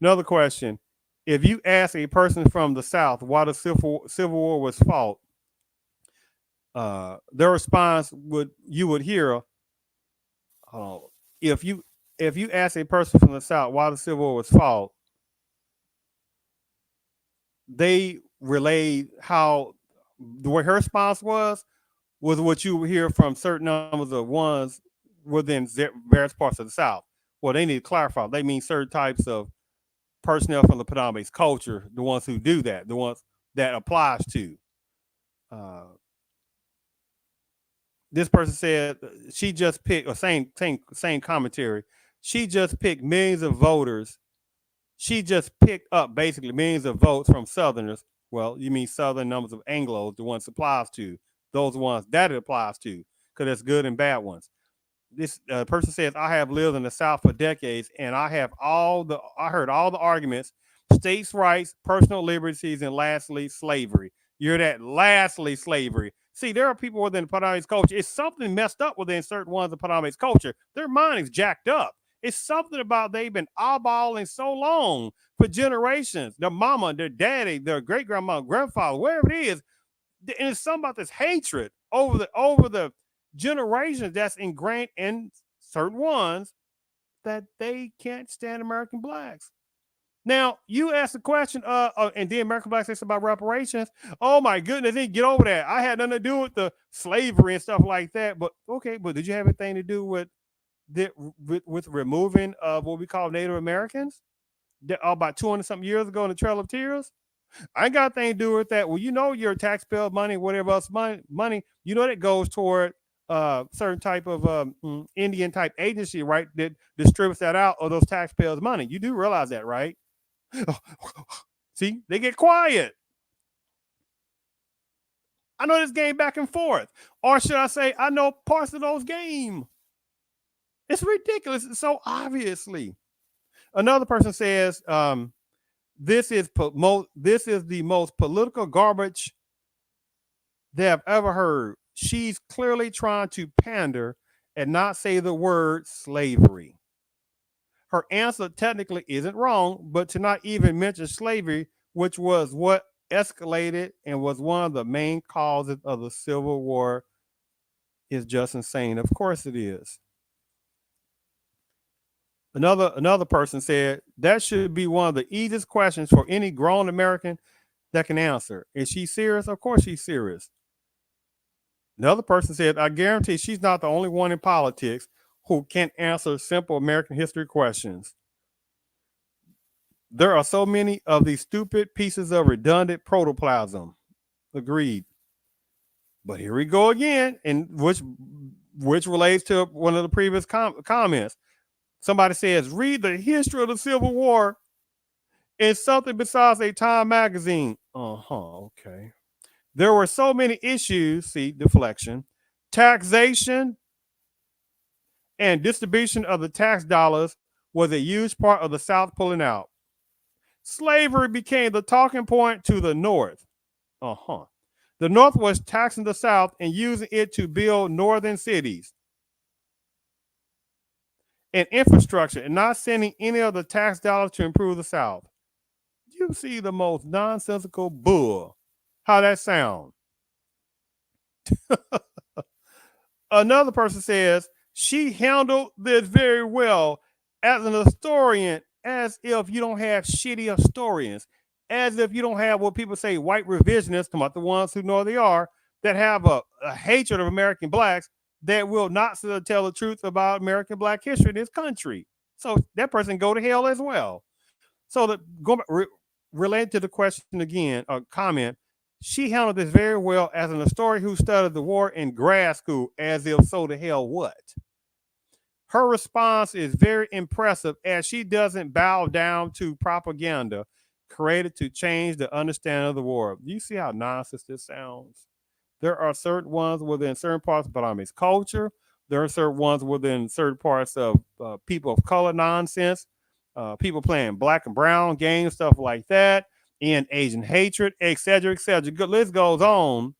Another question, if you ask a person from the South why the Civil War was fought, their response would hear, uh, if you ask a person from the South why the Civil War was fought, they relayed how the way her response was what you would hear from certain numbers of ones within various parts of the South. Well, they need to clarify. They mean certain types of personnel from the Plantations culture, the ones who do that, the ones that applies to. Uh, this person said she just picked, or same commentary. She just picked millions of voters. She just picked up basically millions of votes from Southerners. Well, you mean Southern numbers of Anglos, the ones it applies to, those ones that it applies to, because there's good and bad ones. This person says, I have lived in the South for decades, and I heard all the arguments, states' rights, personal liberties, and lastly, slavery. You're that lastly slavery. See, there are people within the Padani's culture. It's something messed up within certain ones of Padani's culture. Their mind is jacked up. It's something about they've been eyeballing so long for generations. Their mama, their daddy, their great grandma, grandfather, wherever it is, and it's something about this hatred over the generations that's ingrained in certain ones that they can't stand American blacks. Now, you asked the question, and then American blacks say about reparations. Oh my goodness, they get over that. I had nothing to do with the slavery and stuff like that. But okay, but did you have anything to do with removing what we call Native Americans about 200 something years ago in the Trail of Tears? I ain't got anything to do with that. Well, your taxpayer money, whatever else money, that goes toward certain type of Indian type agency, right? That distributes that out of those taxpayers' money. You do realize that, right? See, they get quiet. I know this game back and forth, or should I say, I know parts of those game. It's ridiculous. It's so obviously. Another person says, this is the most political garbage they have ever heard. She's clearly trying to pander and not say the word slavery. Her answer technically isn't wrong, but to not even mention slavery, which was what escalated and was one of the main causes of the Civil War, is just insane. Of course it is. Another person said that should be one of the easiest questions for any grown American that can answer. Is she serious? Of course she's serious. Another person said, I guarantee she's not the only one in politics who can't answer simple American history questions. There are so many of these stupid pieces of redundant protoplasm. Agreed. But here we go again, and which relates to one of the previous comments. Somebody says, read the history of the Civil War in something besides a Time magazine. Okay. There were so many issues, see, deflection, taxation, and distribution of the tax dollars was a huge part of the South pulling out. Slavery became the talking point to the North. The North was taxing the South and using it to build northern cities and infrastructure and not sending any of the tax dollars to improve the South. You see the most nonsensical bull. How that sound? Another person says she handled this very well. As an historian, as if you don't have shitty historians, as if you don't have what people say white revisionists, about the ones who know they are, that have a hatred of American blacks that will not tell the truth about American black history in this country. So that person go to hell as well. So related to the question again, or comment, she handled this very well as an historian who studied the war in grad school, as if so the hell what. Her response is very impressive as she doesn't bow down to propaganda created to change the understanding of the war. Do you see how nonsense this sounds? There are certain ones within certain parts of Bahamese culture. There are certain ones within certain parts of people of color nonsense, people playing black and brown games, stuff like that, and Asian hatred, etc., etc. Good list goes on,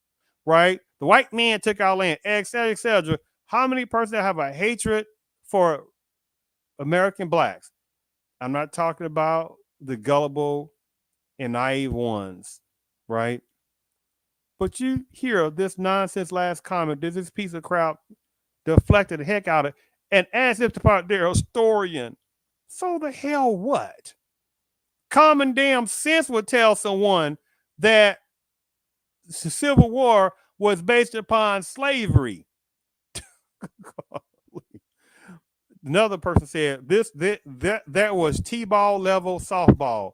right? The white man took our land, etc., etc. How many persons have a hatred for American blacks? I'm not talking about the gullible and naive ones, right? But you hear this nonsense last comment, this piece of crap deflected the heck out of it, and as if to part their historian. So the hell what? Common damn sense would tell someone that the Civil War was based upon slavery. Another person said that was T-ball level softball.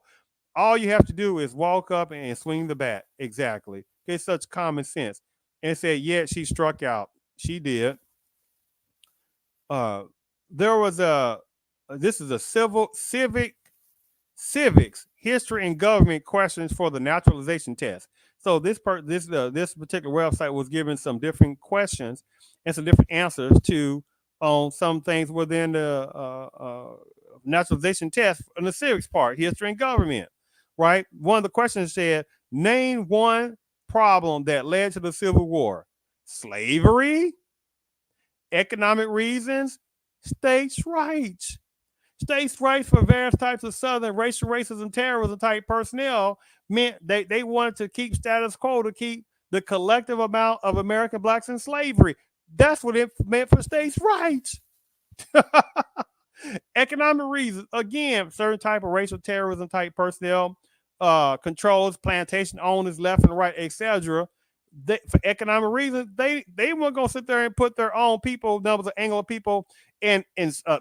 All you have to do is walk up and swing the bat. Exactly. It's such common sense. And said, yeah, she struck out. She did. There was this is a civics, history, and government questions for the naturalization test. So this particular website was given some different questions and some different answers to on some things within the naturalization test in the civics part, history and government. Right. One of the questions said, name one problem that led to the Civil War. Slavery, economic reasons, states' rights. States' rights for various types of Southern racial racism, terrorism type personnel meant they wanted to keep status quo, to keep the collective amount of American blacks in slavery. That's what it meant for states' rights. Economic reasons, again, certain type of racial terrorism type personnel controls plantation owners left and right, etc. For economic reasons, they weren't gonna sit there and put their own people, numbers of Anglo people, in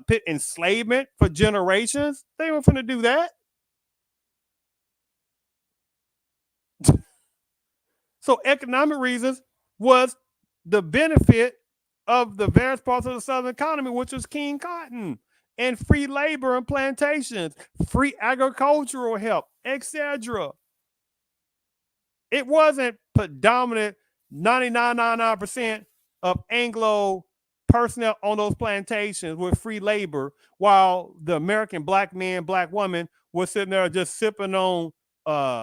pit enslavement for generations. They weren't going to do that. So economic reasons was the benefit of the various parts of the Southern economy, which was King Cotton and free labor and plantations, free agricultural help, etc. It wasn't predominant 99.99% of Anglo personnel on those plantations with free labor, while the American black man, black woman was sitting there just sipping on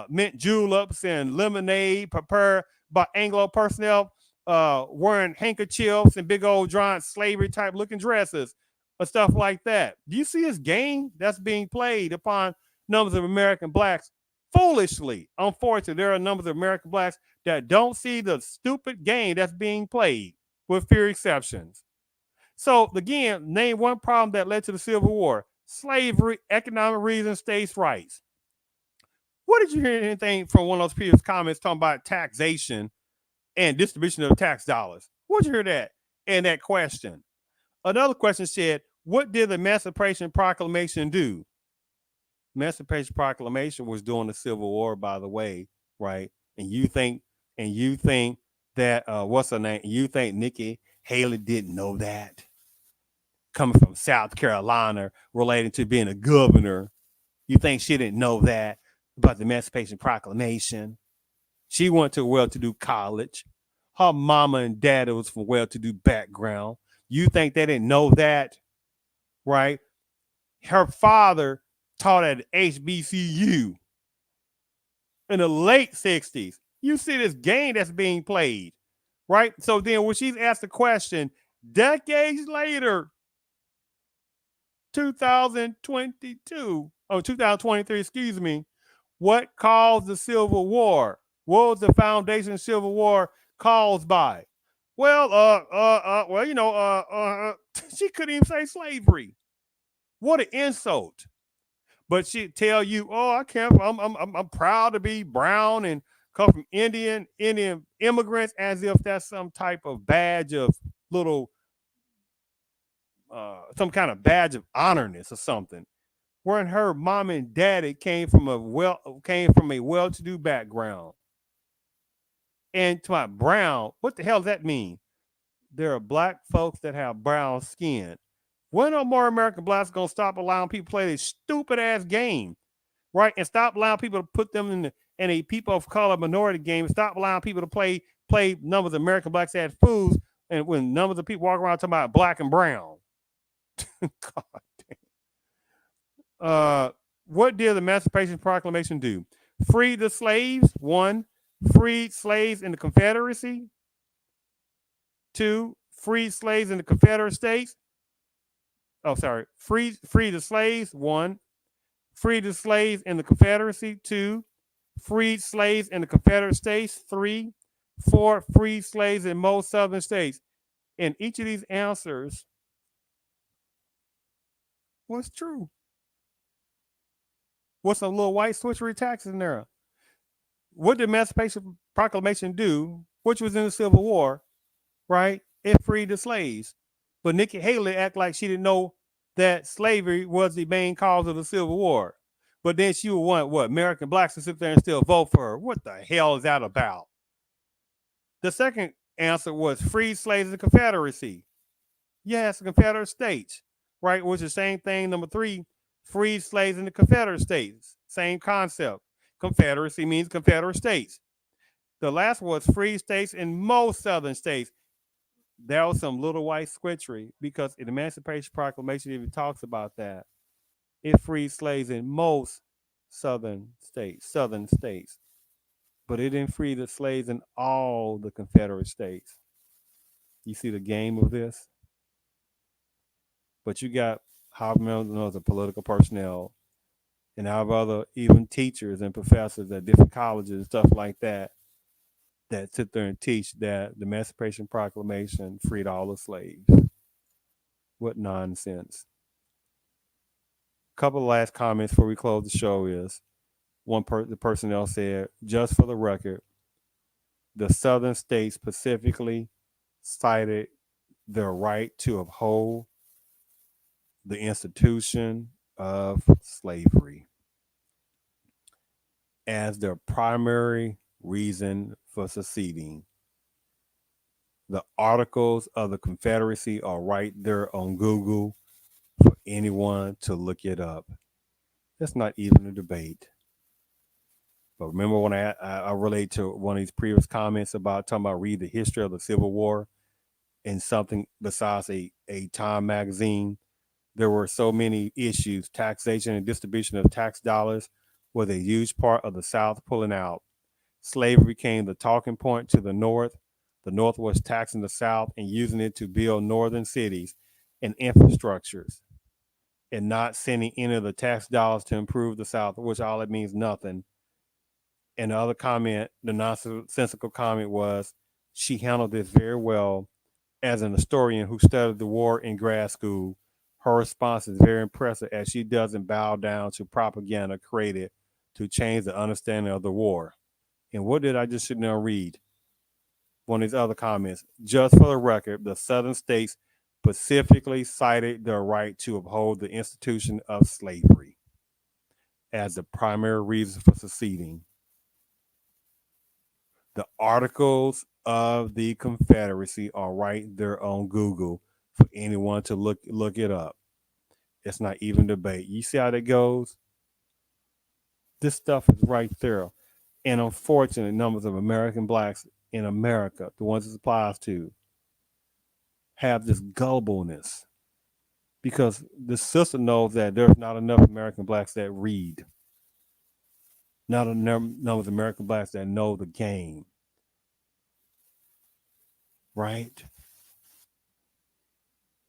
mint juleps and lemonade prepared by Anglo personnel, wearing handkerchiefs and big old giant slavery type looking dresses or stuff like that. Do you see this game that's being played upon numbers of American blacks? Foolishly, unfortunately, there are numbers of American blacks that don't see the stupid game that's being played, with few exceptions. So again, name one problem that led to the Civil War: slavery, economic reasons, states' rights. What did you hear anything from one of those previous comments talking about taxation and distribution of tax dollars? What did you hear that in that question? Another question said, what did the Emancipation Proclamation do? Emancipation Proclamation was during the Civil War, by the way, right? And you think that what's her name? You think Nikki Haley didn't know that? Coming from South Carolina, relating to being a governor, you think she didn't know that about the Emancipation Proclamation? She went to a well-to-do college. Her mama and daddy was from well-to-do background. You think they didn't know that, right? Her father taught at HBCU in the late 60s. You see this game that's being played, right? So then when she's asked the question decades later, 2023, excuse me, what caused the Civil War? What was the foundation of the Civil War caused by? Well, she couldn't even say slavery. What an insult. But she tell you, oh, I can't. I'm proud to be brown and come from Indian immigrants, as if that's some type of badge of little, some kind of badge of honorness or something. When her mom and daddy came from a well-to-do background, and to my brown, what the hell does that mean? There are black folks that have brown skin. When are more American blacks gonna stop allowing people to play this stupid ass game, right? And stop allowing people to put them in a people of color minority game. Stop allowing people to play numbers of American blacks as fools, and when numbers of people walk around talking about black and brown. God damn. What did the Emancipation Proclamation do? Free the slaves. One, freed slaves in the Confederacy. Two, freed slaves in the Confederate States. Oh, sorry. Free the slaves. One, freed the slaves in the Confederacy. Two, freed slaves in the Confederate States. Three, four, freed slaves in most southern states. In each of these answers, what's true? What's a little white switchery taxes in there? What did the Emancipation Proclamation do, which was in the Civil War, right? It freed the slaves. But Nikki Haley act like she didn't know that slavery was the main cause of the Civil War. But then she would want what? American blacks to sit there and still vote for her. What the hell is that about? The second answer was free slaves in the Confederacy. Yes, the Confederate States, right? Which is the same thing. Number three, free slaves in the Confederate States. Same concept. Confederacy means Confederate States. The last was free states in most southern states. There was some little white switchery because the Emancipation Proclamation even talks about that. It freed slaves in most southern states, but it didn't free the slaves in all the Confederate states. You see the game of this? But you got however many the political personnel and however other even teachers and professors at different colleges and stuff like that that sit there and teach that the Emancipation Proclamation freed all the slaves. What nonsense. Couple of last comments before we close the show is the personnel said, just for the record, the southern states specifically cited their right to uphold the institution of slavery as their primary reason for seceding. The articles of the Confederacy are right there on Google for anyone to look it up. It's not even a debate. But remember when I relate to one of these previous comments about talking about read the history of the Civil War in something besides a Time magazine, there were so many issues. Taxation and distribution of tax dollars was a huge part of the South pulling out. Slavery became the talking point to the North. The North was taxing the South and using it to build northern cities and infrastructures and not sending any of the tax dollars to improve the South, which all it means nothing. And the other comment, the nonsensical comment was, she handled this very well. As an historian who studied the war in grad school, her response is very impressive as she doesn't bow down to propaganda created to change the understanding of the war. And what did I just sit there and read? One of these other comments. Just for the record, the southern states specifically cited their right to uphold the institution of slavery as the primary reason for seceding. The articles of the Confederacy are right there on Google for anyone to look it up. It's not even debate. You see how that goes? This stuff is right there. And unfortunately, numbers of American blacks in America, the ones it applies to, have this gullibleness because the system knows that there's not enough American blacks that read, not enough numbers of American blacks that know the game, right?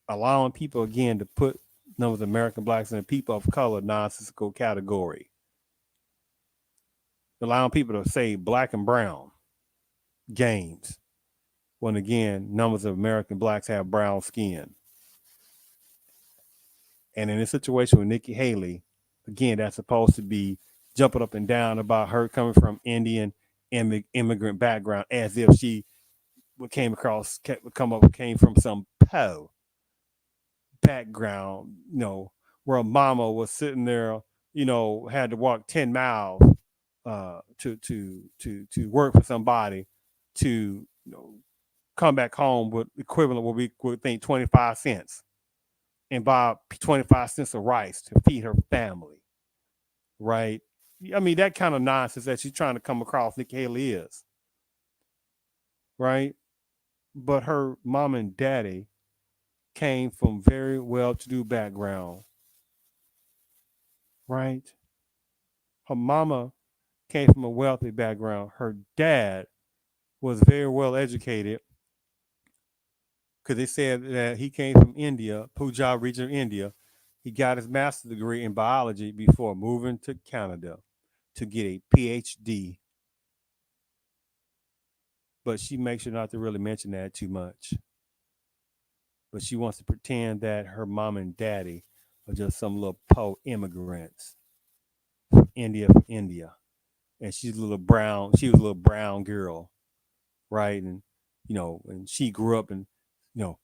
Allowing people again to put numbers of American blacks and people of color nonsensical category. Allowing people to say black and brown games when again numbers of American blacks have brown skin. And in this situation with Nikki Haley, Again, that's supposed to be jumping up and down about her coming from Indian immigrant background, as if she came from some Poe background, where a mama was sitting there, had to walk 10 miles to work for somebody to come back home with equivalent what we would think 25 cents and buy 25 cents of rice to feed her family, right? I mean, that kind of nonsense that she's trying to come across Nikki Haley is, right? But her mom and daddy came from very well-to-do background, right? Her mama came from a wealthy background. Her dad was very well educated because they said that he came from India, Punjab region of India. He got his master's degree in biology before moving to Canada to get a PhD. But she makes sure not to really mention that too much. But she wants to pretend that her mom and daddy are just some little po immigrants from India. And she's a little brown, she was a little brown girl, right? And and she grew up in, you know,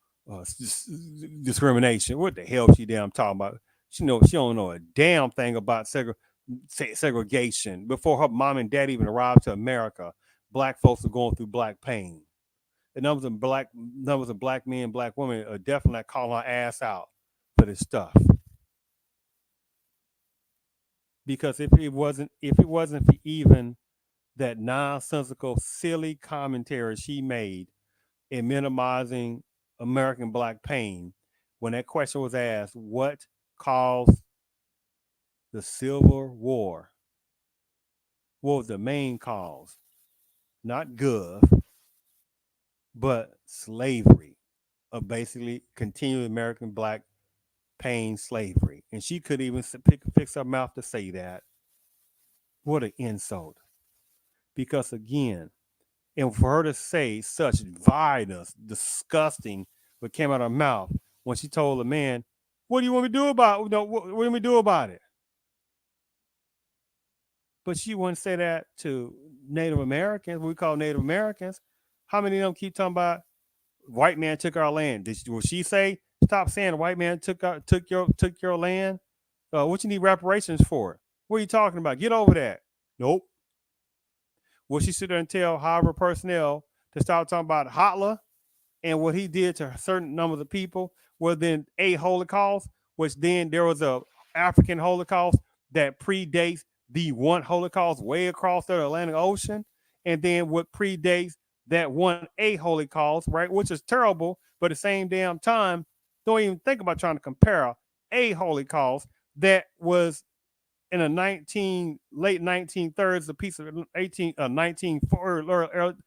discrimination. What the hell she damn talking about? She don't know a damn thing about segregation. Before her mom and dad even arrived to America, black folks are going through black pain. The numbers of black men, black women are definitely not calling our ass out for this stuff. Because if it wasn't for even that nonsensical, silly commentary she made in minimizing American black pain, when that question was asked, what caused the Civil War? What was the main cause? Not gov, but slavery, of basically continuing American black pain slavery. And she could even fix her mouth to say that. What an insult. Because again, and for her to say such vileness, disgusting, what came out of her mouth when she told the man, "What do you want me to do about? What do you want me to do about it?" But she wouldn't say that to Native Americans. What we call Native Americans. How many of them keep talking about white man took our land? Will she say stop saying the white man took your land? What you need reparations for? What are you talking about? Get over that. Nope. Will she sit there and tell Harvard personnel to stop talking about Hitler and what he did to certain numbers of people? Well, then a Holocaust, which then there was a African Holocaust that predates the one Holocaust way across the Atlantic Ocean, and then what predates that one a Holocaust, right? Which is terrible, but at the same damn time, don't even think about trying to compare a Holocaust that was in the late 1930s, a piece of 1940,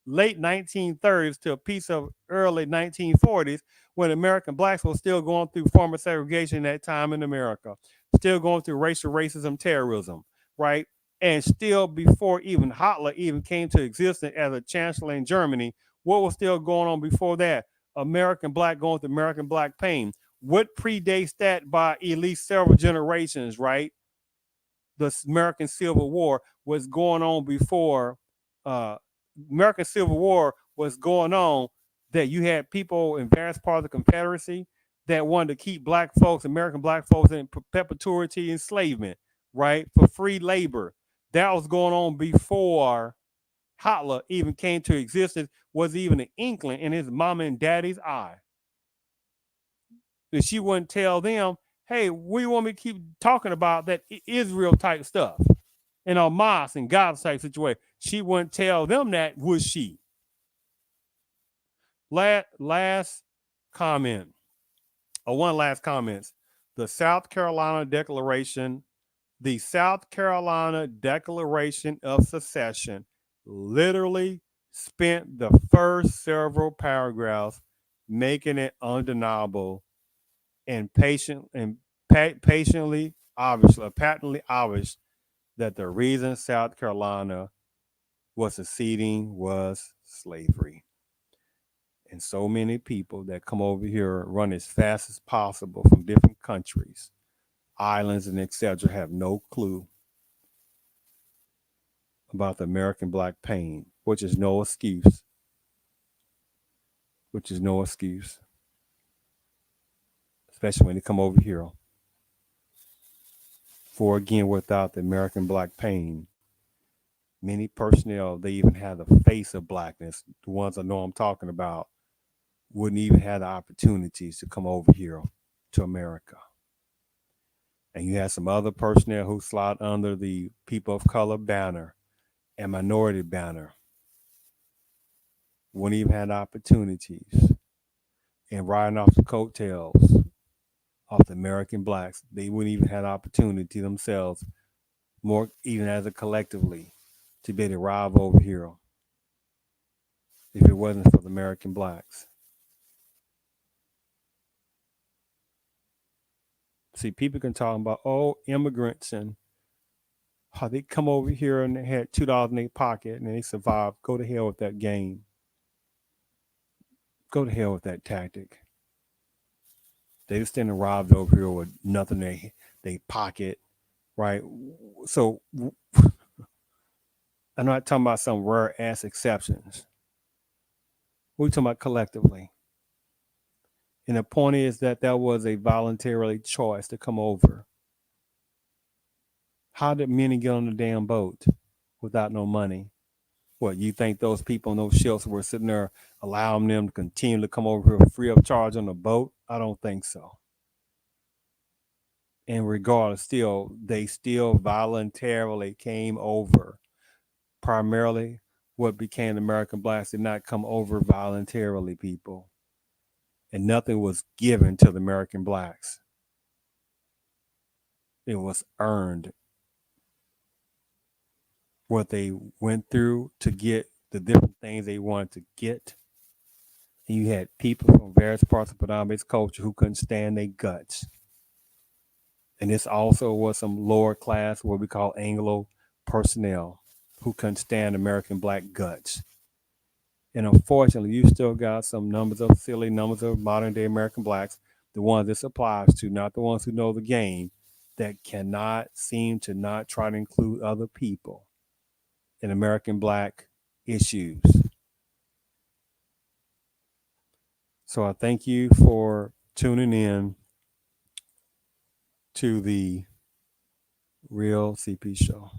late 1930s to a piece of early 1940s, when American blacks were still going through form of segregation at that time in America, still going through racial racism, terrorism, right? And still before even Hitler even came to existence as a chancellor in Germany, what was still going on before that? American black going through American black pain. What predates that by at least several generations, right? The American Civil War was going on before uh, American Civil War was going on, that you had people in various parts of the Confederacy that wanted to keep black folks, American black folks, in perpetuity enslavement, right? For free labor. That was going on before Hitler even came to existence, was even an inkling in his mama and daddy's eye. That she wouldn't tell them, hey, we want me to keep talking about that Israel type stuff in Hamas and Gaza type situation. She wouldn't tell them that, would she? Last comment, or one last comment. The South Carolina Declaration of Secession literally spent the first several paragraphs making it undeniable and patently obvious that the reason South Carolina was seceding was slavery. And so many people that come over here run as fast as possible from different countries islands and etc. have no clue about the American black pain, which is no excuse. Which is no excuse. Especially when they come over here. For again, without the American black pain, many personnel, they even have the face of blackness, the ones I know I'm talking about, wouldn't even have the opportunities to come over here to America. And you have some other personnel who slide under the people of color banner and minority banner, wouldn't even have the opportunities. And riding off the coattails of the American blacks, they wouldn't even have the opportunity themselves, more even as a collectively, to be able to arrive over here if it wasn't for the American blacks. See, people can talk about, oh, immigrants and how they come over here and they had $2 in their pocket and they survived. Go to hell with that game. Go to hell with that tactic. They just didn't arrive over here with nothing in they pocket, right? So I'm not talking about some rare ass exceptions. We're talking about collectively. And the point is that was a voluntary choice to come over. How did many get on the damn boat without no money? What, you think those people on those ships were sitting there allowing them to continue to come over here free of charge on the boat? I don't think so. And regardless, still, they still voluntarily came over. Primarily, what became American blacks did not come over voluntarily, people. And nothing was given to the American blacks. It was earned. What they went through to get the different things they wanted to get. And you had people from various parts of predominant culture who couldn't stand their guts. And this also was some lower class, what we call Anglo personnel, who couldn't stand American black guts. And unfortunately, you still got some silly numbers of modern day American blacks, the ones this applies to, not the ones who know the game, that cannot seem to not try to include other people in American black issues. So I thank you for tuning in to the Real CP Show.